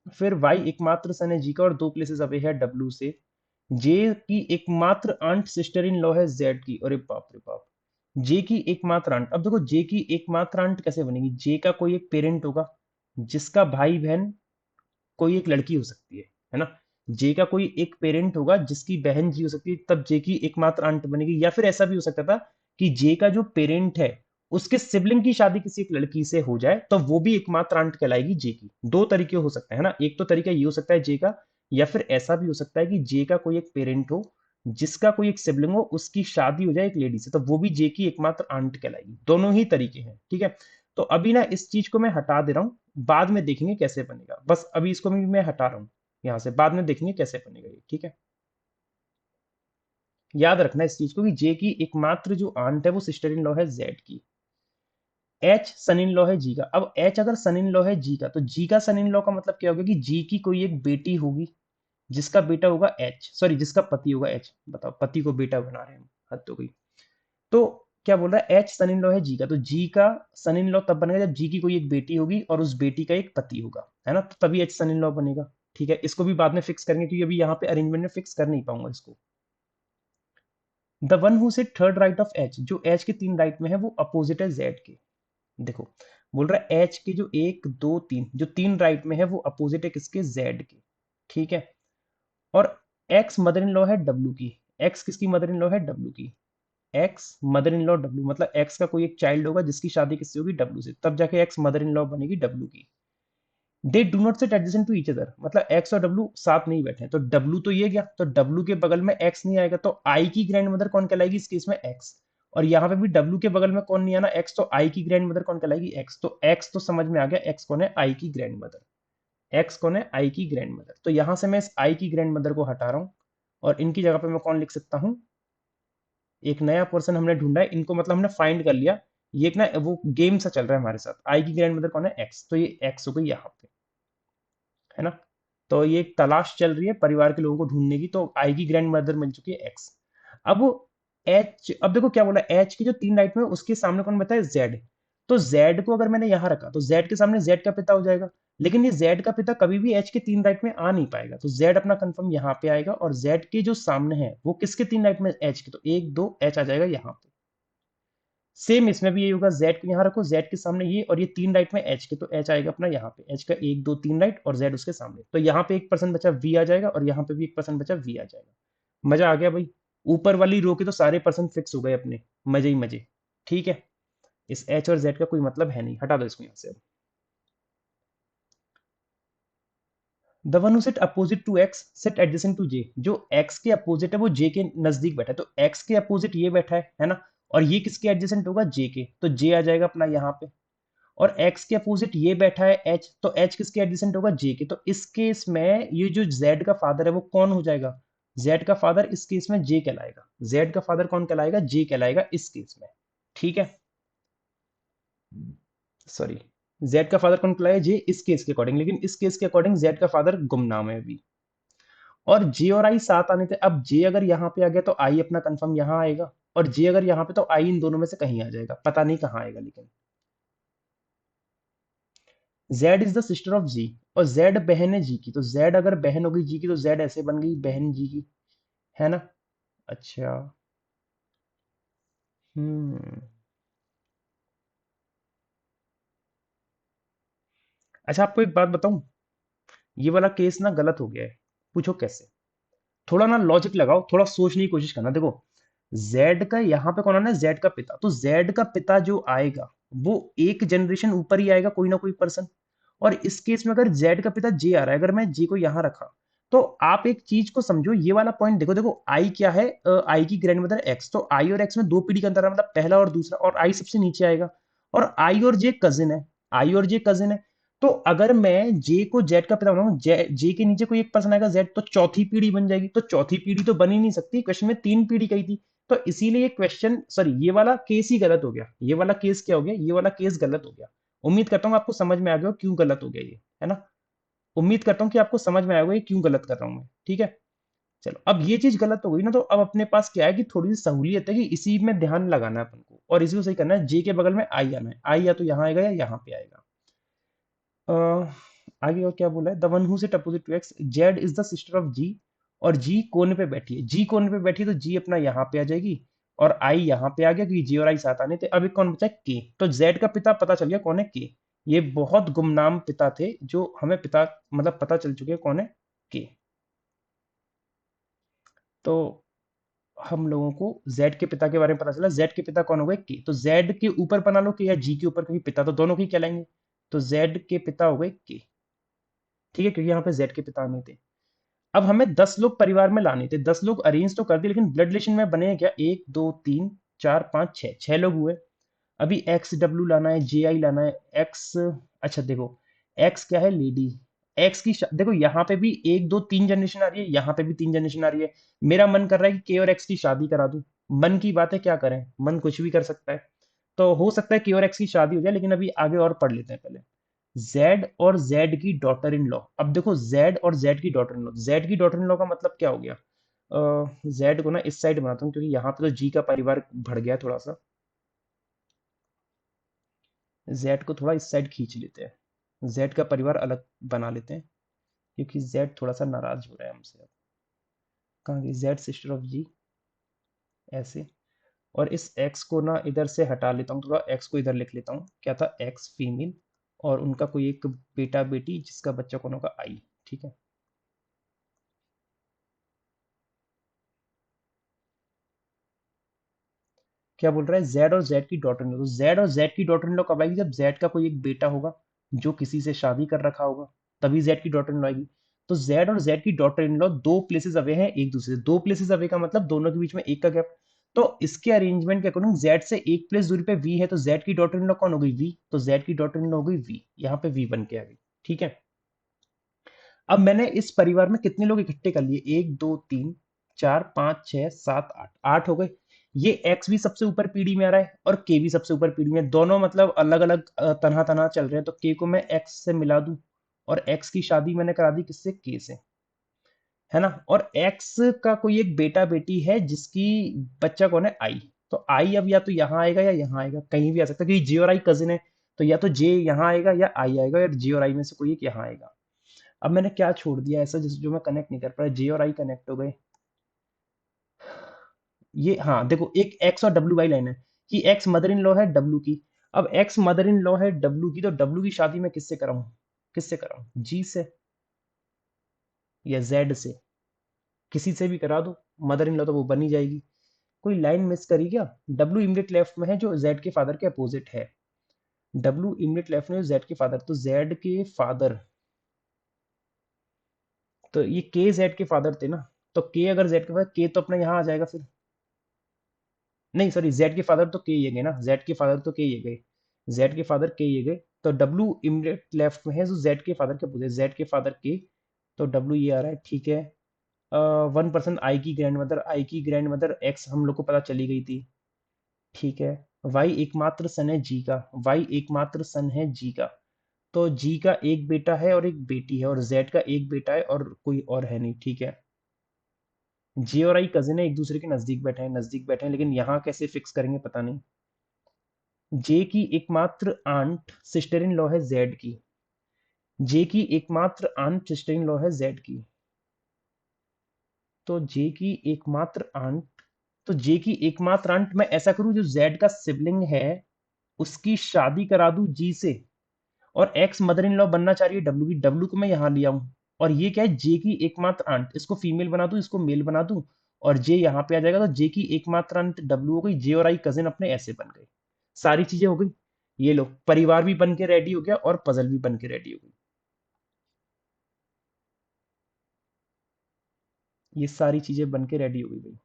फिर वाई एकमात्र सन है जी का और 2 प्लेसेस अवे है डब्ल्यू से। जे की एकमात्र आंट सिस्टर इन लॉ है जेड की, अरे बाप रे बाप। जे की एकमात्र आंट, अब देखो जे की एकमात्र आंट कैसे बनेगी, जे का कोई एक पेरेंट होगा जिसका भाई बहन कोई एक लड़की हो सकती है ना। जे का कोई एक पेरेंट होगा जिसकी बहन जी हो सकती है, तब जे की एकमात्र आंट बनेगी। या फिर ऐसा भी हो सकता था कि जे का जो पेरेंट है उसके सिबलिंग की शादी किसी एक लड़की से हो जाए, तो वो भी एकमात्र आंट कहलाएगी जे की। दो तरीके हो सकते हैं ना, एक तो तरीका ये हो सकता है जे का, या फिर ऐसा भी हो सकता है कि जे का कोई एक पेरेंट हो जिसका कोई एक सिबलिंग हो, उसकी शादी हो जाए एक लेडी से, तो वो भी जे की एकमात्र आंट कहलाएगी। दोनों ही तरीके हैं, ठीक है। तो अभी ना इस चीज को मैं हटा दे रहा हूं, बाद में देखेंगे कैसे बनेगा, बस अभी इसको भी मैं हटा रहा हूँ यहाँ से, बाद में देखेंगे कैसे बनेगा ये, ठीक है। याद रखना इस चीज को कि जे की एकमात्र जो आंट है वो सिस्टर इन लॉ है जेड की। एच सन इन लॉ है जी का। अब एच अगर सन इन लॉ है जी का, तो जी का सन इन लॉ का मतलब क्या होगा कि जी की कोई एक बेटी होगी जिसका बेटा होगा एच, सॉरी जिसका पति होगा एच। बताओ, पति को बेटा बना रहे हैं हम, हद हो गई। तो क्या बोल रहा है, एच सन इन लॉ है जी का, तो जी का सन इन लॉ तब बनेगा जब जी की कोई एक बेटी होगी और उस बेटी का एक पति होगा, है ना, तो तभी एच सन इन लॉ बनेगा। ठीक है, इसको भी बाद में फिक्स करेंगे क्योंकि अभी यहाँ पे अरेंजमेंट में फिक्स कर नहीं पाऊंगा इसको। The one who seat third right of H, जो एच के 3 राइट में है वो अपोजिट है जेड के। देखो, बोल रहा है एच के जो 1 2 3, जो 3 राइट में है वो अपोजिट है किसके, जेड के, ठीक है। और एक्स मदर इन लॉ है डब्ल्यू की। एक्स किसकी मदर इन लॉ है, डब्ल्यू की। X mother in law W, मतलब एक्स का कोई एक चाइल्ड होगा जिसकी शादी किससे होगी, डब्ल्यू से, तब जाके एक्स मदर इन लॉ बनेगी डब्ल्यू की। They do not sit adjacent to each other, मतलब एक्स और डब्ल्यू साथ नहीं बैठे हैं, तो डब्ल्यू तो ये गया, तो डब्ल्यू के बगल में एक्स नहीं आएगा, तो आई की ग्रैंड मदर कौन कहलाएगी इस केस में, एक्स। और यहाँ पे भी डब्ल्यू के बगल में कौन नहीं आना, एक्स, तो आई की ग्रैंड मदर कौन कहलाएगी, एक्स। तो एक्स तो समझ में आ गया, एक्स कौन है, आई की ग्रैंड मदर। एक्स कौन है, आई की ग्रैंड मदर। तो यहां से मैं इस आई की ग्रैंड मदर को हटा रहा हूं, और इनकी जगह पे मैं कौन लिख सकता हूं, एक नया पर्सन हमने ढूंढा है, इनको मतलब हमने फाइंड कर लिया। ये एक ना वो गेम सा चल रहा है हमारे साथ। आई की ग्रैंड मदर कौन है, एक्स, तो ये एक्स हो गई यहाँ पे, है ना। तो ये एक तलाश चल रही है परिवार के लोगों को ढूंढने की, तो आई की ग्रैंड मदर मिल चुकी है एक्स। अब एच, अब देखो क्या बोला, एच की जो 3 राइट में उसके सामने कौन बताया, जेड। तो जेड को अगर मैंने यहां रखा तो जेड के सामने जेड का पिता हो जाएगा, लेकिन ये जेड का पिता कभी भी एच के 3 राइट में आ नहीं पाएगा, तो जेड अपना कंफर्म यहाँ पे आएगा, और जेड के जो सामने है वो किसके 3 राइट में, एच के, तो 1 2 एच आ जाएगा यहाँ पे। सेम इसमें भी यही होगा, जेड को यहाँ रखो, जेड के सामने ये, और ये 3 राइट में एच के, तो एच आएगा अपना यहाँ पे, एच का 1 2 3 राइट और जेड उसके सामने, तो यहाँ पे 1% बचा वी आ जाएगा, और यहाँ पे भी 1% बचा वी आ जाएगा। मजा आ गया भाई। ऊपर वाली रो के तो सारे पर्सन फिक्स हो गए अपने, मजे ही मजे। ठीक है, इस एच और जेड का कोई मतलब है नहीं, हटा दो इसको यहाँ से अब। The one who sit opposite to X sit adjacent to J, जो एक्स के अपोजिट है वो जे के नजदीक बैठा है, तो एक्स के अपोजिट ये बैठा है ना, और ये किसके एडजेसेंट होगा, जे के, तो जे आ जाएगा अपना यहाँ पे। और x के अपोजिट ये बैठा है h, तो h किसके एडजेसेंट होगा, j के, तो इस केस में ये जो z का फादर है वो कौन हो जाएगा, z का फादर इस केस में j कहलाएगा। z का फादर कौन कहलाएगा, j कहलाएगा इस केस में। ठीक है, सॉरी, z का फादर कौन कहलाएगा, j इस केस के अकॉर्डिंग, लेकिन इस केस के अकॉर्डिंग z का फादर गुमनाम है अभी। और j और i साथ आने थे, अब j अगर यहाँ पे आ गया तो i अपना कंफर्म यहाँ आएगा, और j अगर यहाँ पे तो i इन दोनों में से कहीं आ जाएगा, पता नहीं कहाँ आएगा लेकिन। Z is the sister of G, और Z बहन है जी की, तो Z अगर बहन होगी जी की तो Z ऐसे बन गई बहन जी की, है ना। अच्छा, हम्म, अच्छा आपको एक बात बताऊं, ये वाला केस ना गलत हो गया है। पूछो कैसे, थोड़ा ना लॉजिक लगाओ, थोड़ा सोचने की कोशिश करना। देखो, Z का यहाँ पे कौन आना है, Z का पिता, तो Z का पिता जो आएगा वो एक जनरेशन ऊपर ही आएगा, कोई ना कोई पर्सन। और इस केस में अगर Z का पिता J आ रहा है, अगर मैं J को यहाँ रखा, तो आप एक चीज को समझो, ये वाला पॉइंट देखो, देखो I क्या है, I की ग्रैंड मदर X, तो I और X में 2 पीढ़ी का अंतर है, मतलब पहला और दूसरा, और I सबसे नीचे आएगा। और I और J कजिन है, I और J कजिन है। तो अगर मैं J को Z का पिता बनाऊं, J के नीचे कोई एक पर्सन आएगा Z, तो चौथी पीढ़ी बन जाएगी, तो चौथी पीढ़ी तो बन ही नहीं सकती, क्वेश्चन में 3 पीढ़ी कही थी। तो इसीलिए क्वेश्चन, सॉरी, ये वाला केस ही गलत हो गया, ये वाला केस क्या हो गया, ये वाला केस गलत हो गया। उम्मीद करता हूँ आपको समझ में आ गया हो क्यों गलत हो गया ये, है ना। उम्मीद करता हूँ कि आपको समझ में आएगा ये क्यों गलत कर रहा हूँ मैं। ठीक है, चलो, अब ये चीज गलत हो गई ना, तो अब अपने पास क्या है कि थोड़ी सी सहूलियत है कि इसी में ध्यान लगाना है अपन को, और इसी को सही करना है। जे के बगल में आई आना है, आई या तो यहाँ आएगा या यहाँ पे आएगा। आगे और क्या बोला है, the one who sit opposite to X, Z is the sister of G, और जी कोने पे बैठी है, जी कोने पे बैठी है, तो जी अपना यहाँ पे आ जाएगी, और आई यहाँ पे आ गया क्योंकि जी और आई साथ आने थे। अब एक कौन बचा है, के, तो जेड का पिता पता चल गया कौन है, के। ये बहुत गुमनाम पिता थे जो हमें पिता मतलब पता चल चुके हैं कौन है, के। तो हम लोगों को जेड के पिता के बारे में पता चला, जेड के पिता कौन हो गए, के, तो जेड के ऊपर बना लो के या जी के ऊपर, क्योंकि पिता तो दोनों के कहलाएंगे, तो जेड के पिता हो गए के। ठीक है, क्योंकि यहाँ पे जेड के पिता नहीं थे। अब हमें 10 लोग परिवार में लाने थे, 10 लोग अरेंज तो कर दिए, लेकिन ब्लड रिलेशन में बने हैं क्या, 1 2 3 4 5 6 लोग हुए। अभी एक्स डब्ल्यू लाना है, जे आई लाना है, एक्स, अच्छा देखो, एक्स क्या है, लेडी, एक्स की देखो यहाँ पे भी 1 2 3 जनरेशन आ रही है, यहाँ पे भी 3 जनरेशन आ रही है। मेरा मन कर रहा है कि के और एक्स की शादी करा दूं। मन की बात है, क्या करें, मन कुछ भी कर सकता है। तो हो सकता है के और एक्स की शादी हो जाए, लेकिन अभी आगे और पढ़ लेते हैं पहले। जेड और जेड की डॉटर इन लॉ, अब देखो जेड और जेड की डॉटर इन लॉ, जेड की डॉटर इन लॉ का मतलब क्या हो गया, जेड को ना इस साइड बनाता हूँ क्योंकि यहाँ पे तो जी का परिवार बढ़ गया थोड़ा सा, जेड को थोड़ा इस साइड खींच लेते हैं, जेड का परिवार अलग बना लेते हैं, क्योंकि जेड थोड़ा सा नाराज हो रहा है हमसे अब। कहाँ गई जेड सिस्टर ऑफ जी, ऐसे। और इस एक्स को ना इधर से हटा लेता हूँ, थोड़ा एक्स को इधर लिख लेता हूँ, क्या था, एक्स फीमेल, और उनका कोई एक बेटा बेटी जिसका बच्चा कौन होगा, आई। ठीक है, क्या बोल रहा है, जेड और जेड की डॉटर इन लॉ, तो जेड और जेड की डॉटर इन लॉ कब आएगी, जब जेड का कोई एक बेटा होगा जो किसी से शादी कर रखा होगा, तभी जेड की डॉटर इन लॉ आएगी। तो जेड और जेड की daughter in law 2 places away हैं एक दूसरे से, 2 प्लेसेस अवे का मतलब दोनों के बीच में एक का गैप। तो इसके अरेंजमेंट के अकॉर्डिंग जेड से 1 प्लेस दूरी पे वी है, तो जेड की डॉटर इन लॉ कौन हो गई, वी, तो जेड की डॉटर इन लॉ हो गई वी, यहाँ पे वी बन के आ गई। ठीक है, अब मैंने इस परिवार में कितने लोग इकट्ठे कर लिए, 1 2 3 4 5 6 7 8, 8 हो गए। ये एक्स भी सबसे ऊपर पीढ़ी में आ रहा है और के भी सबसे ऊपर पीढ़ी में, दोनों मतलब अलग अलग तनहा तनहा चल रहे हैं, तो के को मैं एक्स से मिला दूं, और एक्स की शादी मैंने करा दी किससे, के से, है ना। और एक्स का कोई एक बेटा बेटी है जिसकी बच्चा कौन है, आई। तो आई अब या तो यहाँ आएगा या यहाँ आएगा, कहीं भी आ सकता है, क्योंकि जे और आई कजिन है, तो या तो जे यहाँ आएगा या आई आएगा, या जे और आई में से कोई एक यहाँ आएगा। अब मैंने क्या छोड़ दिया ऐसा जिस जो मैं कनेक्ट नहीं कर पाया, जे और आई कनेक्ट हो गए। ये हाँ देखो, एक एक्स और डब्ल्यू वाई लाइन है कि एक्स मदर इन लॉ है डब्ल्यू की। अब एक्स मदर इन लॉ है डब्ल्यू की, तो डब्ल्यू की शादी मैं किससे कराऊं, किससे कराऊं, जी से या जेड से, किसी से भी करा दो, मदर इन लॉ तो वो बन ही जाएगी। कोई लाइन मिस करी क्या? डब्ल्यू इमीडिएट लेफ्ट में है जो जेड के फादर के अपोजिट है। डब्ल्यू इमीडिएट लेफ्ट में जेड के फादर, तो जेड के फादर, तो ये के जेड के फादर थे ना, तो के अगर जेड के फादर, के तो अपना यहाँ आ जाएगा फिर। नहीं सॉरी, जेड के फादर तो के ये गए ना, जेड के फादर तो के ये गए, जेड के फादर के ये गए, तो डब्ल्यू इमीडिएट लेफ्ट में है जो जेड के फादर के अपोजिट, जेड के फादर के, तो डब्ल्यू ये आ रहा है, ठीक है। 1% आई की ग्रैंड मदर, आई की ग्रैंड मदर एक्स हम लोग को पता चली गई थी, ठीक है। वाई एकमात्र सन है जी का, वाई एकमात्र सन है जी का, तो जी का एक बेटा है और एक बेटी है, और जेड का एक बेटा है और कोई और है नहीं, ठीक है। जे और आई कजिन है, एक दूसरे के नजदीक बैठे हैं, नजदीक बैठे हैं, लेकिन यहाँ कैसे फिक्स करेंगे पता नहीं। जे की एकमात्र आंट सिस्टर इन लॉ है जेड की, जे की एकमात्र आंट सिस्टर इन लॉ है जेड की, तो जे की एकमात्र आंट, तो जे की एकमात्र आंट मैं ऐसा करूं जो जेड का सिबलिंग है उसकी शादी करा दूं जी से, और एक्स मदर इन लॉ बनना चाह रही है डब्ल्यू की, डब्ल्यू को मैं यहाँ लिया हूं, और ये क्या है जे की एकमात्र आंट, इसको फीमेल बना दूं, इसको मेल बना दूं, और जे यहाँ पे आ जाएगा, तो जे की एकमात्र आंट डब्ल्यू हो गई, जे और आई कजिन अपने ऐसे बन गए, सारी चीजें हो गई। ये लो, परिवार भी बन के रेडी हो गया और पजल भी बन के रेडी हो गई, ये सारी चीजें बन के रेडी हो गई भाई।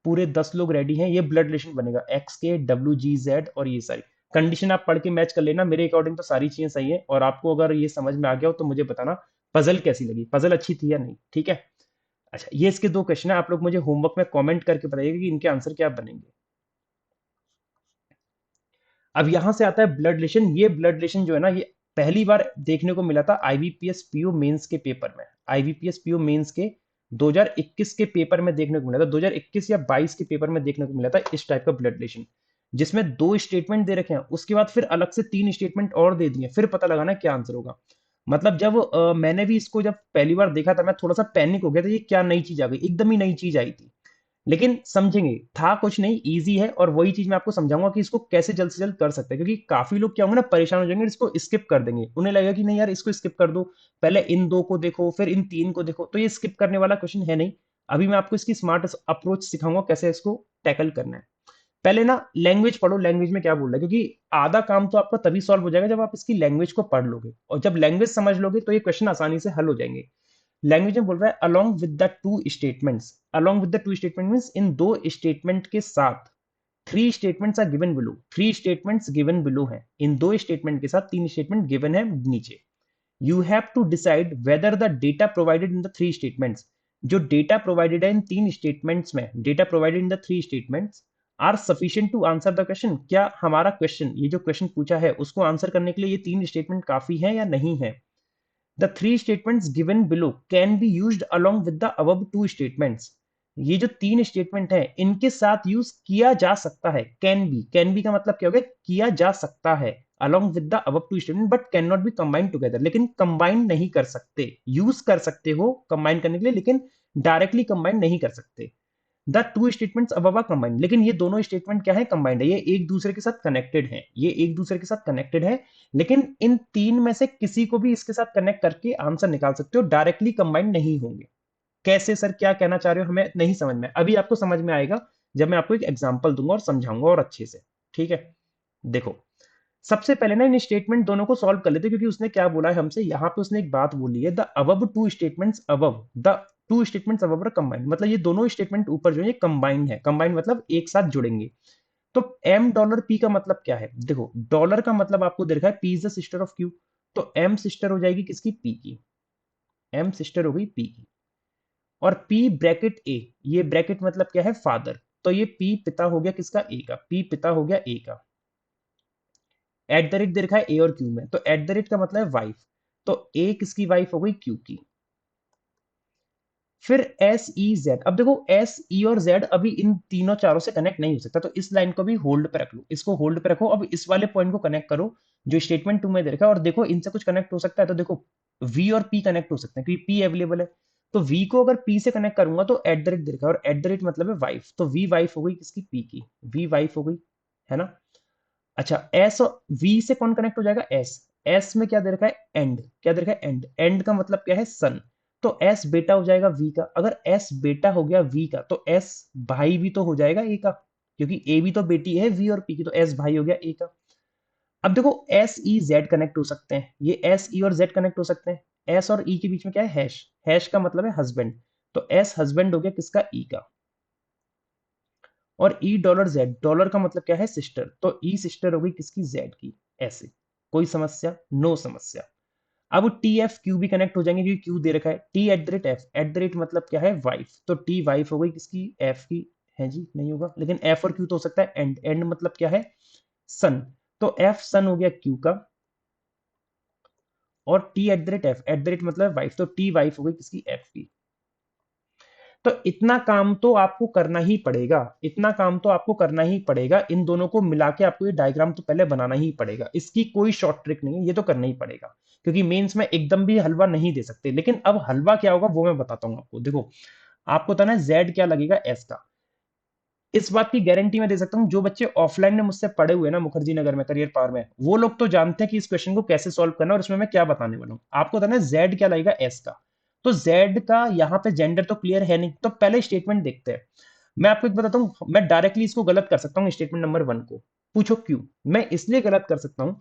पूरे 10 लोग रेडी हैं, ये ब्लड रिलेशन बनेगा, एक्स के डब्ल्यू जी जेड, और ये सारी कंडीशन आप पढ़ के मैच कर लेना, मेरे अकॉर्डिंग तो सारी चीजें सही है, और आपको अगर ये समझ में आ गया हो तो मुझे बताना पजल कैसी लगी, पजल अच्छी थी या नहीं, ठीक है। अच्छा, ये इसके 2 क्वेश्चन है, आप लोग मुझे होमवर्क में कमेंट करके बताइएगा कि इनके आंसर क्या बनेंगे। अब यहां से आता है ब्लड रिलेशन, ये ब्लड रिलेशन जो है ना, ये पहली बार देखने को मिला था आईबीपीएस पीओ मेंस के पेपर में, आईबीपीएस पीओ मेंस के 2021 के पेपर में देखने को मिला था, 2021 या 22 के पेपर में देखने को मिला था इस टाइप का ब्लड रिलेशन, जिसमें 2 स्टेटमेंट दे रखे हैं, उसके बाद फिर अलग से 3 स्टेटमेंट और दे दिए, फिर पता लगाना क्या आंसर होगा। मतलब जब मैंने भी इसको जब पहली बार देखा था, मैं थोड़ा सा पैनिक हो गया था, ये क्या नई चीज आ गई, एकदम ही नई चीज आई थी, लेकिन समझेंगे, था कुछ नहीं, इजी है, और वही चीज मैं आपको समझाऊंगा कि इसको कैसे जल्द से जल्द कर सकते हैं, क्योंकि काफी लोग क्या होंगे ना, परेशान हो जाएंगे, इसको स्किप कर देंगे, उन्हें लगेगा कि नहीं यार इसको स्किप कर दो, पहले इन 2 को देखो फिर इन 3 को देखो, तो ये स्किप करने वाला क्वेश्चन है नहीं। अभी मैं आपको इसकी स्मार्ट अप्रोच सिखाऊंगा कैसे इसको टैकल करना है। पहले ना लैंग्वेज पढ़ो, लैंग्वेज में क्या बोल रहा है, क्योंकि आधा काम तो आपका तभी सॉल्व हो जाएगा जब आप इसकी लैंग्वेज को पढ़ लोगे, और जब लैंग्वेज समझ लोगे तो ये क्वेश्चन आसानी से हल हो जाएंगे। लैंग्वेज में बोल रहा है along with the 2 statements, along with the 2 statement means in 2 statement के साथ 3 statements are given below, 3 statements given below है, इन 2 स्टेटमेंट के साथ 3 स्टेटमेंट गिवन है नीचे। You have to decide whether the data provided in the 3 statements, जो data provided है in 3 statements में, data provided in the 3 statements are sufficient to answer the question, क्या हमारा क्वेश्चन, ये जो क्वेश्चन पूछा है उसको आंसर करने के लिए ये 3 स्टेटमेंट काफी है या नहीं है। The 3 statements given below can be used along with the above 2 statements. ये जो 3 स्टेटमेंट है इनके साथ यूज किया जा सकता है, कैन बी का मतलब क्या हो गया, किया जा सकता है, along with the above 2 statements but cannot be combined together, लेकिन कंबाइन नहीं कर सकते, यूज कर सकते हो कंबाइन करने के लिए, लेकिन डायरेक्टली कंबाइन नहीं कर सकते। द 2 स्टेटमेंट्स अब कंबाइंड, लेकिन ये दोनों स्टेटमेंट क्या है, कंबाइंड है, ये एक दूसरे के साथ कनेक्टेड है, ये एक दूसरे के साथ कनेक्टेड है, लेकिन इन 3 में से किसी को भी इसके साथ कनेक्ट करके आंसर निकाल सकते हो, डायरेक्टली कंबाइंड नहीं होंगे। कैसे सर, क्या कहना चाह रहे हो, हमें नहीं समझ में, अभी आपको समझ में आएगा जब मैं आपको एक एग्जांपल दूंगा और समझाऊंगा और अच्छे से, ठीक है। देखो, सबसे पहले ना इन स्टेटमेंट दोनों को सॉल्व कर लेते, क्योंकि उसने क्या बोला है हमसे, यहाँ पे उसने एक बात बोली है, the above 2 statements above, the 2 statements above combined, मतलब ये दोनों स्टेटमेंट ऊपर जो है कंबाइंड है, कंबाइंड मतलब एक साथ जुड़ेंगे। तो एम डॉलर पी का मतलब क्या है, देखो डॉलर का मतलब आपको दे रखा है P is the sister of Q, तो एम सिस्टर हो जाएगी किसकी, पी की, एम सिस्टर हो गई पी की, और पी ब्रैकेट ए, ये ब्रैकेट मतलब क्या है, फादर, तो ये पी पिता हो गया किसका, ए का, पी पिता हो गया ए का, एट द रेट दे रखा है ए और क्यू में, तो एट द रेट का मतलब है वाइफ, तो ए किसकी वाइफ हो गई, क्यू की। फिर एस ई जेड, अब देखो एस ई और जेड अभी इन तीनों चारों से कनेक्ट नहीं हो सकता, तो इस लाइन को भी होल्ड पे रख लो, इसको होल्ड पे रखो, अब इस वाले पॉइंट को कनेक्ट करो जो स्टेटमेंट 2 में दे रखा है, और देखो इनसे कुछ कनेक्ट हो सकता है, तो देखो वी और पी कनेक्ट हो सकते हैं क्योंकि पी अवेलेबल है, तो वी को अगर पी से कनेक्ट करूंगा तो एट द रेट दे रखा है, और एट द रेट मतलब है वाइफ, तो वी वाइफ हो गई किसकी, पी की, वी वाइफ हो गई, है ना। अच्छा, एस और वी से कौन कनेक्ट हो जाएगा, एस, एस में क्या दे रखा है, एंड, क्या दे रखा है, एंड, एंड का मतलब क्या है, सन, तो एस बेटा हो जाएगा वी का। अगर एस बेटा हो गया वी का तो एस भाई भी तो हो जाएगा ए का, क्योंकि ए भी तो बेटी है वी और पी की, तो एस भाई हो गया ए का। अब देखो एस ई जेड कनेक्ट हो सकते हैं, ये एस ई और जेड कनेक्ट हो सकते हैं। एस और ई के बीच में क्या है, हैश। हैश का मतलब है हस्बैंड, तो एस हस्बैंड हो गया किसका, ई का। और ई डॉलर जेड, डॉलर का मतलब क्या है, सिस्टर, तो ई सिस्टर हो गई किसकी, जेड की। ऐसे कोई समस्या, नो समस्या। अब टी एफ क्यू भी कनेक्ट हो जाएंगे, क्योंकि क्यू दे रखा है। T eight the rate F, eight the rate मतलब क्या है, वाइफ, तो टी वाइफ हो गई किसकी, एफ की। है जी, नहीं होगा, लेकिन एफ और क्यू तो हो सकता है। एंड, एंड मतलब क्या है, सन, तो एफ सन हो गया क्यू का। और T eight the rate F, eight the rate मतलब वाइफ, तो टी वाइफ हो गई किसकी, एफ की। तो इतना काम तो आपको करना ही पड़ेगा, इतना काम तो आपको करना ही पड़ेगा, इन दोनों को मिला के आपको ये डायग्राम तो पहले बनाना ही पड़ेगा, इसकी कोई शॉर्ट ट्रिक नहीं है, ये तो करना ही पड़ेगा, क्योंकि मेंस में एकदम भी हलवा नहीं दे सकते। लेकिन अब हलवा क्या होगा वो मैं बताता हूं आपको। देखो, आपको पता ना जेड क्या लगेगा, एस का। इस बात की गारंटी मैं दे सकता हूं, जो बच्चे ऑफलाइन में मुझसे पढ़े हुए ना मुखर्जी नगर में करियर पावर में, वो लोग तो जानते हैं कि इस क्वेश्चन को कैसे सॉल्व करना और इसमें मैं क्या बताने वाला हूं। आपको पता ना जेड क्या लगेगा, एस का। तो जेड का यहाँ पे जेंडर तो क्लियर है नहीं, तो पहले स्टेटमेंट देखते हैं। मैं आपको एक बताता हूं, मैं डायरेक्टली इसको गलत कर सकता हूं, स्टेटमेंट नंबर 1 को। पूछो क्यों। मैं इसलिए गलत कर सकता हूं,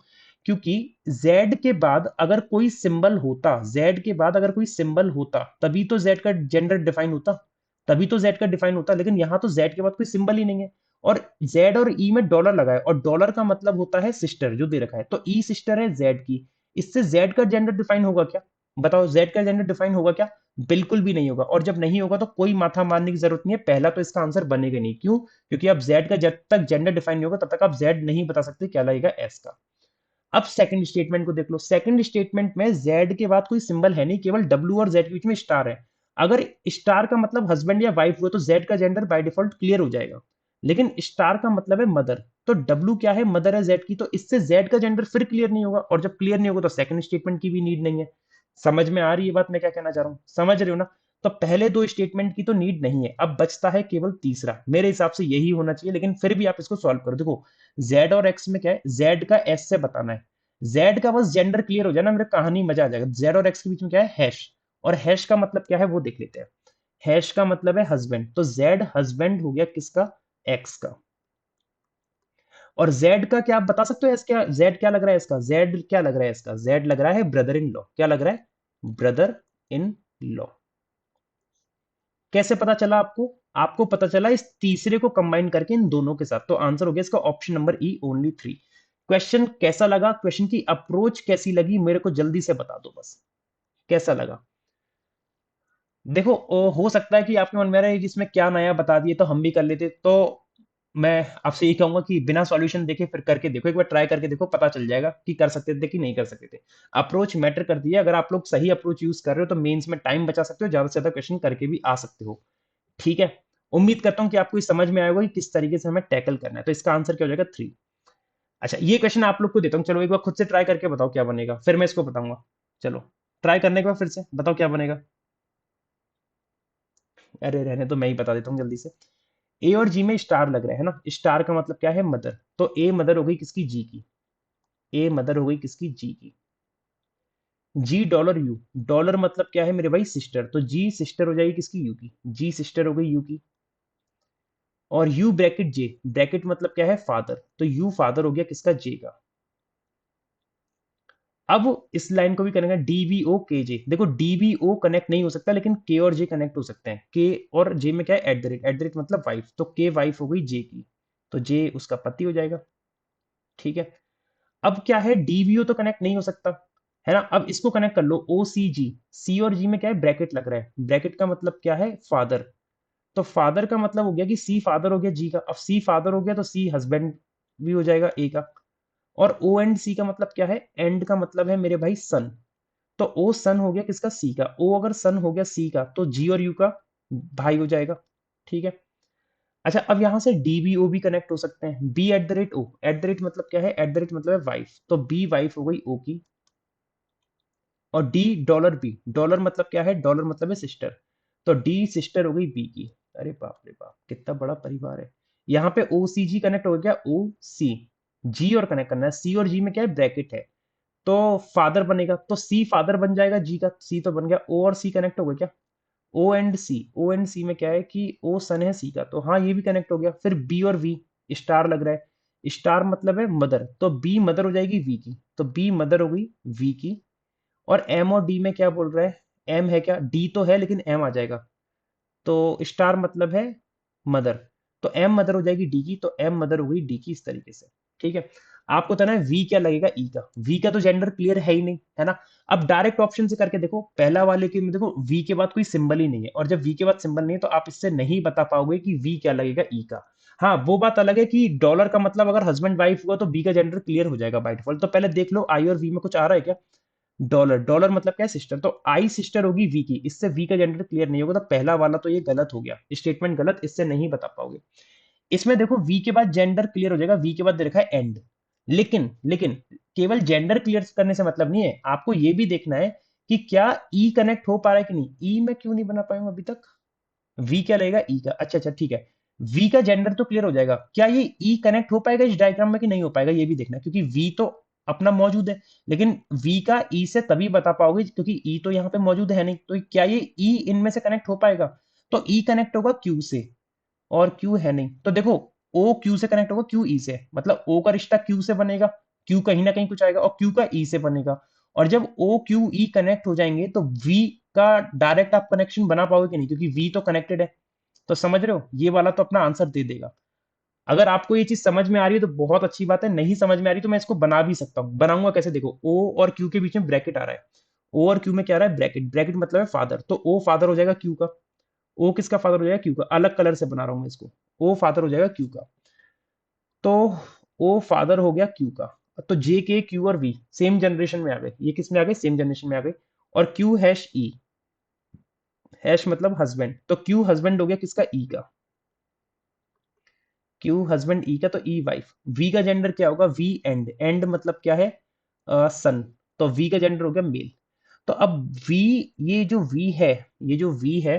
क्योंकि जेड के बाद अगर कोई सिंबल होता, जेड के बाद अगर कोई सिंबल होता, तभी तो जेड का जेंडर डिफाइन होता, तभी तो जेड का डिफाइन होता। लेकिन यहां तो जेड के बाद कोई सिंबल ही नहीं है, और जेड और ई में डॉलर लगा है, और डॉलर का मतलब होता है सिस्टर, जो दे रखा है, तो ई सिस्टर है जेड की। इससे जेड का जेंडर डिफाइन होगा क्या, बताओ, जेड का जेंडर डिफाइन होगा क्या, बिल्कुल भी नहीं होगा। और जब नहीं होगा तो कोई माथा मारने की जरूरत नहीं है, पहला तो इसका आंसर बनेगा नहीं। क्यों, क्योंकि अब जेड का जब तक जेंडर डिफाइन नहीं होगा तब तक आप जेड नहीं बता सकते क्या लगेगा, एस का। अब सेकंड स्टेटमेंट को देख लो। सेकंड स्टेटमेंट में जेड के बाद कोई सिंबल है नहीं, केवल डब्ल्यू और जेड के बीच में स्टार है। अगर स्टार का मतलब हस्बैंड या वाइफ हुआ तो जेड का जेंडर बाय डिफॉल्ट क्लियर हो जाएगा। लेकिन स्टार का मतलब है मदर, तो डब्ल्यू क्या है, मदर है जेड की, तो इससे जेड का जेंडर फिर क्लियर नहीं होगा, और जब क्लियर नहीं होगा तो सेकंड स्टेटमेंट की भी नीड नहीं है। समझ में आ रही है बात मैं क्या कहना चाह रहा हूं, समझ रहे हो ना। तो पहले दो स्टेटमेंट की तो नीड नहीं है, अब बचता है केवल तीसरा, मेरे हिसाब से यही होना चाहिए, लेकिन फिर भी आप इसको सॉल्व करो। देखो, जेड और एक्स में क्या है, जेड का एस से बताना है। जेड का बस जेंडर क्लियर हो जाए ना, मेरे कहानी मजा आ जाएगा। जेड और एक्स के बीच में क्या है, हैश, और हैश का मतलब क्या है वो देख लेते हैं। हैश का मतलब है हस्बैंड, तो जेड हस्बैंड हो गया किसका, एक्स का। और जेड का क्या आप बता सकते हो, एस क्या, जेड क्या लग रहा है इसका, जेड क्या लग रहा है इसका, जेड लग रहा है ब्रदर इन लॉ। क्या लग रहा है, ब्रदर इन लॉ। कैसे पता चला आपको, आपको पता चला इस तीसरे को कंबाइन करके इन दोनों के साथ, तो आंसर हो गया इसका ऑप्शन नंबर ई, ओनली 3। क्वेश्चन कैसा लगा, क्वेश्चन की अप्रोच कैसी लगी, मेरे को जल्दी से बता दो बस, कैसा लगा। देखो, हो सकता है कि आपके मन में रहे कि इसमें क्या नया बता दिए, तो हम भी कर लेते। तो मैं आपसे ये कहूंगा कि बिना सॉल्यूशन देखे फिर करके देखो, एक बार ट्राई करके देखो, पता चल जाएगा कि कर सकते थे कि नहीं कर सकते थे। अप्रोच मैटर करती है, अगर आप लोग सही अप्रोच यूज कर रहे हो तो मेंस में टाइम बचा सकते हो, ज्यादा से ज्यादा क्वेश्चन करके भी आ सकते हो। ठीक है, उम्मीद करता हूं कि आपको इस समझ में आएगा कि किस तरीके से हमें टैकल करना है। तो इसका आंसर क्या हो जाएगा, 3। अच्छा, ये क्वेश्चन आप लोग को देता हूँ, चलो एक बार खुद से ट्राई करके बताओ क्या बनेगा, फिर मैं इसको बताऊंगा। चलो, ट्राई करने के बाद फिर से बताओ क्या बनेगा। अरे रहने तो मैं ही बता देता हूँ जल्दी से। ए और जी में स्टार लग रहा है ना, स्टार का मतलब क्या है, मदर, तो ए मदर हो गई किसकी, जी की। ए मदर हो गई किसकी, जी की। जी डॉलर यू, डॉलर मतलब क्या है मेरे भाई, सिस्टर, तो जी सिस्टर हो जाएगी किसकी, यू की। जी सिस्टर हो गई यू की। और यू ब्रैकेट जे, ब्रैकेट मतलब क्या है, फादर, तो यू फादर हो गया किसका, जे का। अब इस लाइन को भी करेंगे डीबीओ के जे। देखो, डीबीओ कनेक्ट नहीं हो सकता, लेकिन के और जे कनेक्ट हो सकते हैं। के और जे में क्या है, eight the rate, eight the rate मतलब वाइफ, तो के वाइफ हो गई जे की, तो जे उसका पति हो जाएगा। ठीक है, अब क्या है, डीबीओ तो कनेक्ट नहीं हो सकता, है ना। अब इसको कनेक्ट कर लो, ओ सी जी, सी और जी में क्या है, ब्रैकेट लग रहा है, ब्रैकेट का मतलब क्या है, फादर, तो फादर का मतलब हो गया कि सी फादर हो गया जी का। अब सी फादर हो गया तो सी हस्बैंड भी हो जाएगा ए का। और ओ एंड सी का मतलब क्या है, एंड का मतलब है मेरे भाई सन, तो ओ सन हो गया किसका, सी का। ओ अगर सन हो गया सी का तो जी और यू का भाई हो जाएगा। ठीक है, अच्छा, अब यहां से डी बी ओ भी कनेक्ट हो सकते हैं, B at the rate O, at the rate मतलब क्या है, एट द रेट मतलब है वाइफ, तो बी वाइफ हो गई ओ की। और डी डॉलर बी, डॉलर मतलब क्या है, डॉलर मतलब है सिस्टर, तो डी सिस्टर हो गई बी की। अरे बाप रे बाप, कितना बड़ा परिवार है। यहाँ पे ओ सी जी कनेक्ट हो गया, ओ सी जी और कनेक्ट करना है, सी और जी में क्या है, ब्रैकेट है, तो फादर बनेगा, तो सी फादर बन जाएगा जी का, सी तो बन गया। ओ और सी कनेक्ट हो गया क्या? ओ एंड सी में क्या है कि ओ सन है सी का, तो हाँ ये भी कनेक्ट हो गया। फिर बी और वी, स्टार लग रहा है, स्टार मतलब है मदर, तो बी मदर हो जाएगी वी की, तो बी मदर हो गई वी की। और एम और डी में क्या बोल रहा है? एम है क्या? डी तो है लेकिन एम आ जाएगा, तो स्टार मतलब है मदर, तो एम मदर हो जाएगी डी की, तो एम मदर हो गई डी की, इस तरीके से। ठीक है, आपको बताना है वी क्या लगेगा ई का। वी का तो जेंडर क्लियर है ही नहीं, है ना। अब डायरेक्ट ऑप्शन से करके देखो, पहला वाले के में देखो वी के बाद कोई सिंबल ही नहीं है, और जब वी के बाद सिंबल नहीं है तो आप इससे नहीं बता पाओगे कि वी क्या लगेगा ई का। हाँ वो बात अलग है कि डॉलर का मतलब अगर हस्बैंड वाइफ हुआ तो बी का जेंडर क्लियर हो जाएगा बाय डिफॉल्ट। तो पहले देख लो आई और वी में कुछ आ रहा है क्या? डॉलर, डॉलर मतलब क्या है? सिस्टर, तो आई सिस्टर होगी वी की, इससे वी का जेंडर क्लियर नहीं होगा, तो पहला वाला तो ये गलत हो गया, स्टेटमेंट गलत, इससे नहीं बता पाओगे। इसमें देखो वी के बाद जेंडर क्लियर हो जाएगा, वी के बाद दे रखा है एंड। लेकिन केवल जेंडर क्लियर करने से मतलब नहीं है, आपको ये भी देखना है कि क्या ई कनेक्ट हो पा रहा है कि नहीं। ई में क्यों नहीं बना पाऊंगा अभी तक? वी क्या लगेगा ई का, अच्छा अच्छा ठीक है। वी का जेंडर तो क्लियर हो जाएगा, क्या ये ई कनेक्ट हो पाएगा इस डायग्राम में कि नहीं हो पाएगा, ये भी देखना है, क्योंकि वी तो अपना मौजूद है, लेकिन वी का ई से तभी बता पाओगे क्योंकि ई तो यहाँ पे मौजूद है नहीं, तो क्या ये ई इनमें से कनेक्ट हो पाएगा? तो ई कनेक्ट होगा क्यू से, और क्यू है नहीं, तो देखो ओ क्यू से कनेक्ट होगा, क्यू ई से, मतलब ओ का रिश्ता क्यू से बनेगा, क्यू कहीं ना कहीं कुछ आएगा, और क्यू का ई से बनेगा। और जब ओ क्यू ई कनेक्ट हो जाएंगे तो वी का डायरेक्ट आप कनेक्शन बना पाओगे कि नहीं, क्योंकि वी तो कनेक्टेड है। तो समझ रहे हो, ये वाला तो अपना आंसर दे देगा। अगर आपको ये चीज समझ में आ रही है तो बहुत अच्छी बात है, नहीं समझ में आ रही तो मैं इसको बना भी सकता हूँ। बनाऊंगा कैसे, देखो ओ और क्यू के बीच में ब्रैकेट आ रहा है, ओ और क्यू में क्या आ रहा है? ब्रैकेट, ब्रैकेट मतलब है फादर, तो ओ फादर हो जाएगा क्यू का। ओ किसका फादर हो जाएगा? क्यू का, अलग कलर से बना रहा हूं मैं इसको। ओ फादर हो जाएगा क्यू का, तो ओ फादर हो गया क्यू का। तो जे के क्यू और वी सेम जनरेशन में आ गए, ये किस में आ गए? सेम जनरेशन में आ गए। और क्यू हैश ई, हैश मतलब हस्बैंड, तो क्यू हस्बैंड हो गया किसका? ई का। क्यू हस्बैंड ई का, तो ई वाइफ। वी का जेंडर क्या होगा? वी एंड, एंड मतलब क्या है? सन, तो वी का जेंडर हो गया मेल। तो अब वी, ये जो वी है, ये जो वी है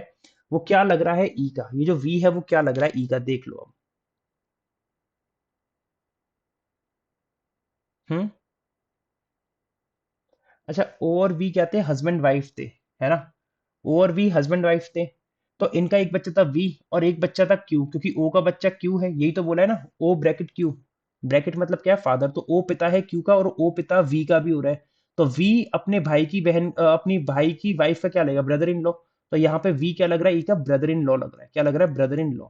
वो क्या लग रहा है? ई का। ये जो वी है वो क्या लग रहा है? ई का, देख लो अब। हम्म, अच्छा ओ और वी क्या थे? हस्बैंड वाइफ थे, है ना। ओ और वी हस्बैंड वाइफ थे, तो इनका एक बच्चा था वी और एक बच्चा था क्यू, क्योंकि ओ का बच्चा क्यू है, यही तो बोला है ना, ओ ब्रैकेट क्यू। ब्रैकेट मतलब क्या है? फादर, तो ओ पिता है क्यू का और ओ पिता वी का भी हो रहा है। तो वी अपने भाई की बहन अपनी भाई की वाइफ का क्या लगेगा? Brother in law. तो यहाँ पे वी क्या लग रहा है? ई का ब्रदर इन लॉ लग रहा है। क्या लग रहा है? Brother in law.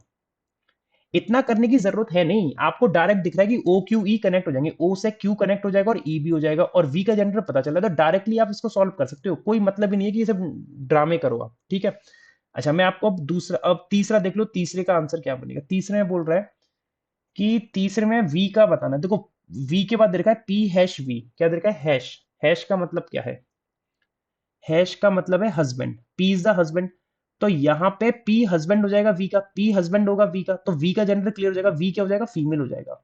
इतना करने की जरूरत है नहीं, आपको डायरेक्ट दिख रहा है कि ओ क्यू ई कनेक्ट हो जाएंगे, ओ से क्यू कनेक्ट हो जाएगा और ई भी हो जाएगा, और वी का जेंडर पता चला, तो डायरेक्टली आप इसको सॉल्व कर सकते हो, कोई मतलब ही नहीं है कि ये सब ड्रामे करो आप, ठीक है। अच्छा मैं आपको अब दूसरा, अब तीसरा देख लो, तीसरे का आंसर क्या बनेगा। तीसरे में बोल रहा है कि तीसरे में वी का बताना है। देखो वी के बाद दे रखा है पी हैश वी, क्या दे रखा है? हैश। हैश का मतलब क्या है? हैश का मतलब है husband, P is the husband, तो यहाँ पे पी हस्बैंड हो जाएगा वी का, पी हस्बैंड होगा वी का, तो वी का जेंडर क्लियर हो जाएगा, वी क्या हो जाएगा? फीमेल हो जाएगा।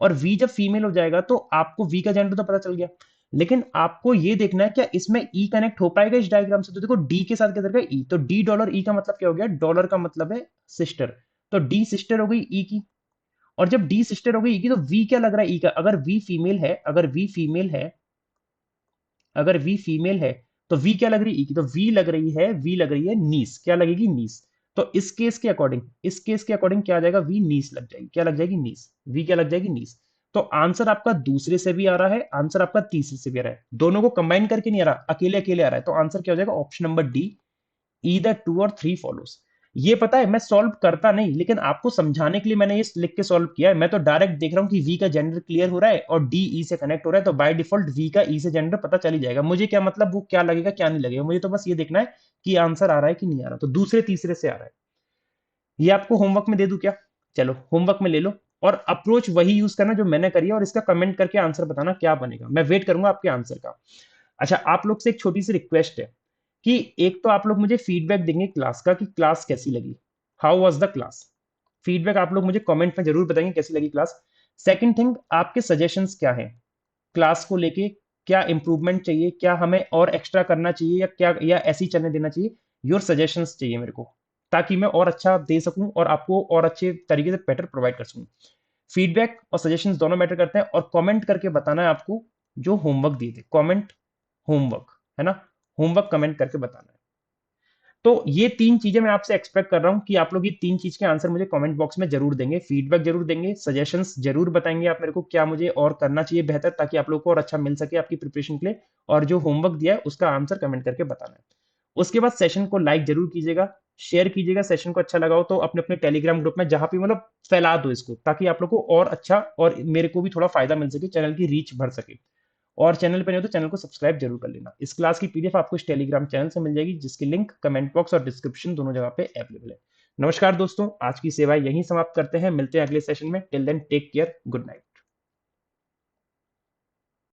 और वी जब फीमेल हो जाएगा तो आपको वी का जेंडर तो पता चल गया, लेकिन आपको ये देखना है क्या इसमें ई कनेक्ट हो पाएगा इस डायग्राम से। तो देखो डी के साथ क्या दरकार ई, तो डी डॉलर ई का मतलब क्या हो गया? डॉलर का मतलब है सिस्टर, तो डी सिस्टर हो गई ई की। और जब डी सिस्टर हो गई ई की तो वी क्या लग रहा है? ई का। अगर वी फीमेल है, अगर वी फीमेल है, अगर वी फीमेल है तो वी क्या लग रही है? ई की। तो वी लग रही है, वी लग रही है नीस, क्या लगेगी? नीस। तो इस केस के अकॉर्डिंग, इस केस के अकॉर्डिंग क्या आ जाएगा? वी नीस लग जाएगी, क्या लग जाएगी? नीस। वी क्या लग जाएगी? नीस। तो आंसर आपका दूसरे से भी आ रहा है, आंसर आपका तीसरे से भी आ रहा है, दोनों को कंबाइन करके नहीं आ रहा, अकेले अकेले आ रहा है, तो आंसर क्या हो जाएगा? Option number D, either two और थ्री फॉलोस। ये पता है मैं सॉल्व करता नहीं, लेकिन आपको समझाने के लिए मैंने ये लिख के सॉल्व किया है। मैं तो डायरेक्ट देख रहा हूँ कि वी का जेंडर क्लियर हो रहा है और डी ई से कनेक्ट हो रहा है, तो बाय डिफॉल्ट वी का ई से जेंडर पता चल ही जाएगा। मुझे क्या मतलब वो क्या लगेगा क्या नहीं लगेगा, मुझे तो बस ये देखना है कि आंसर आ रहा है कि नहीं आ रहा। तो दूसरे तीसरे से आ रहा है। ये आपको होमवर्क में दे दूं क्या? चलो होमवर्क में ले लो, और अप्रोच वही यूज करना जो मैंने करी है, और इसका कमेंट करके आंसर बताना क्या बनेगा, मैं वेट करूंगा आपके आंसर का। अच्छा आप लोग से एक छोटी सी रिक्वेस्ट है कि एक तो आप लोग मुझे फीडबैक देंगे क्लास का, कि क्लास कैसी लगी, how was the class. Feedback आप लोग मुझे कमेंट में जरूर बताएंगे कैसी लगी क्लास। सेकंड थिंग, आपके सजेशंस क्या हैं क्लास को लेके, क्या इंप्रूवमेंट चाहिए, क्या हमें और एक्स्ट्रा करना चाहिए, या क्या, या ऐसे ही चलने देना चाहिए। योर सजेशंस चाहिए मेरे को, ताकि मैं और अच्छा दे सकूं और आपको और अच्छे तरीके से बेटर प्रोवाइड कर सकूं। फीडबैक और सजेशंस दोनों मैटर करते हैं, और कमेंट करके बताना है आपको जो होमवर्क दिए थे, कमेंट होमवर्क, है ना? होमवर्क कमेंट करके बताना है। तो ये 3 चीज़ें मैं आपसे एक्सपेक्ट कर रहा हूँ कि आप लोग ये 3 चीज़ के आंसर मुझे कमेंट बॉक्स में ज़रूर देंगे, फीडबैक ज़रूर देंगे, सजेशंस ज़रूर बताएँगे आप मेरे को क्या मुझे और करना चाहिए बेहतर, ताकि आप लोगों को और अच्छा मिल सके आपकी प्रिपरेशन के लिए, और जो होमवर्क दिया है उसका आंसर कमेंट करके बताना है। उसके बाद सेशन को लाइक ज़रूर कीजिएगा, शेयर कीजिएगा, सेशन को अच्छा लगा हो तो अपने-अपने टेलीग्राम ग्रुप में जहाँ पे मतलब फैला दो इसको, ताकि आप लोग को और अच्छा और मेरे को भी थोड़ा फ़ायदा मिल सके, चैनल की रीच बढ़ सके। और चैनल पे नहीं हो तो चैनल को सब्सक्राइब जरूर कर लेना। इस क्लास की पीडीएफ आपको इस टेलीग्राम चैनल से मिल जाएगी, जिसकी लिंक कमेंट बॉक्स और डिस्क्रिप्शन दोनों जगह पे अवेलेबल है। नमस्कार दोस्तों, आज की सेवा यहीं समाप्त करते हैं, मिलते हैं अगले सेशन में। Till then take care, good night.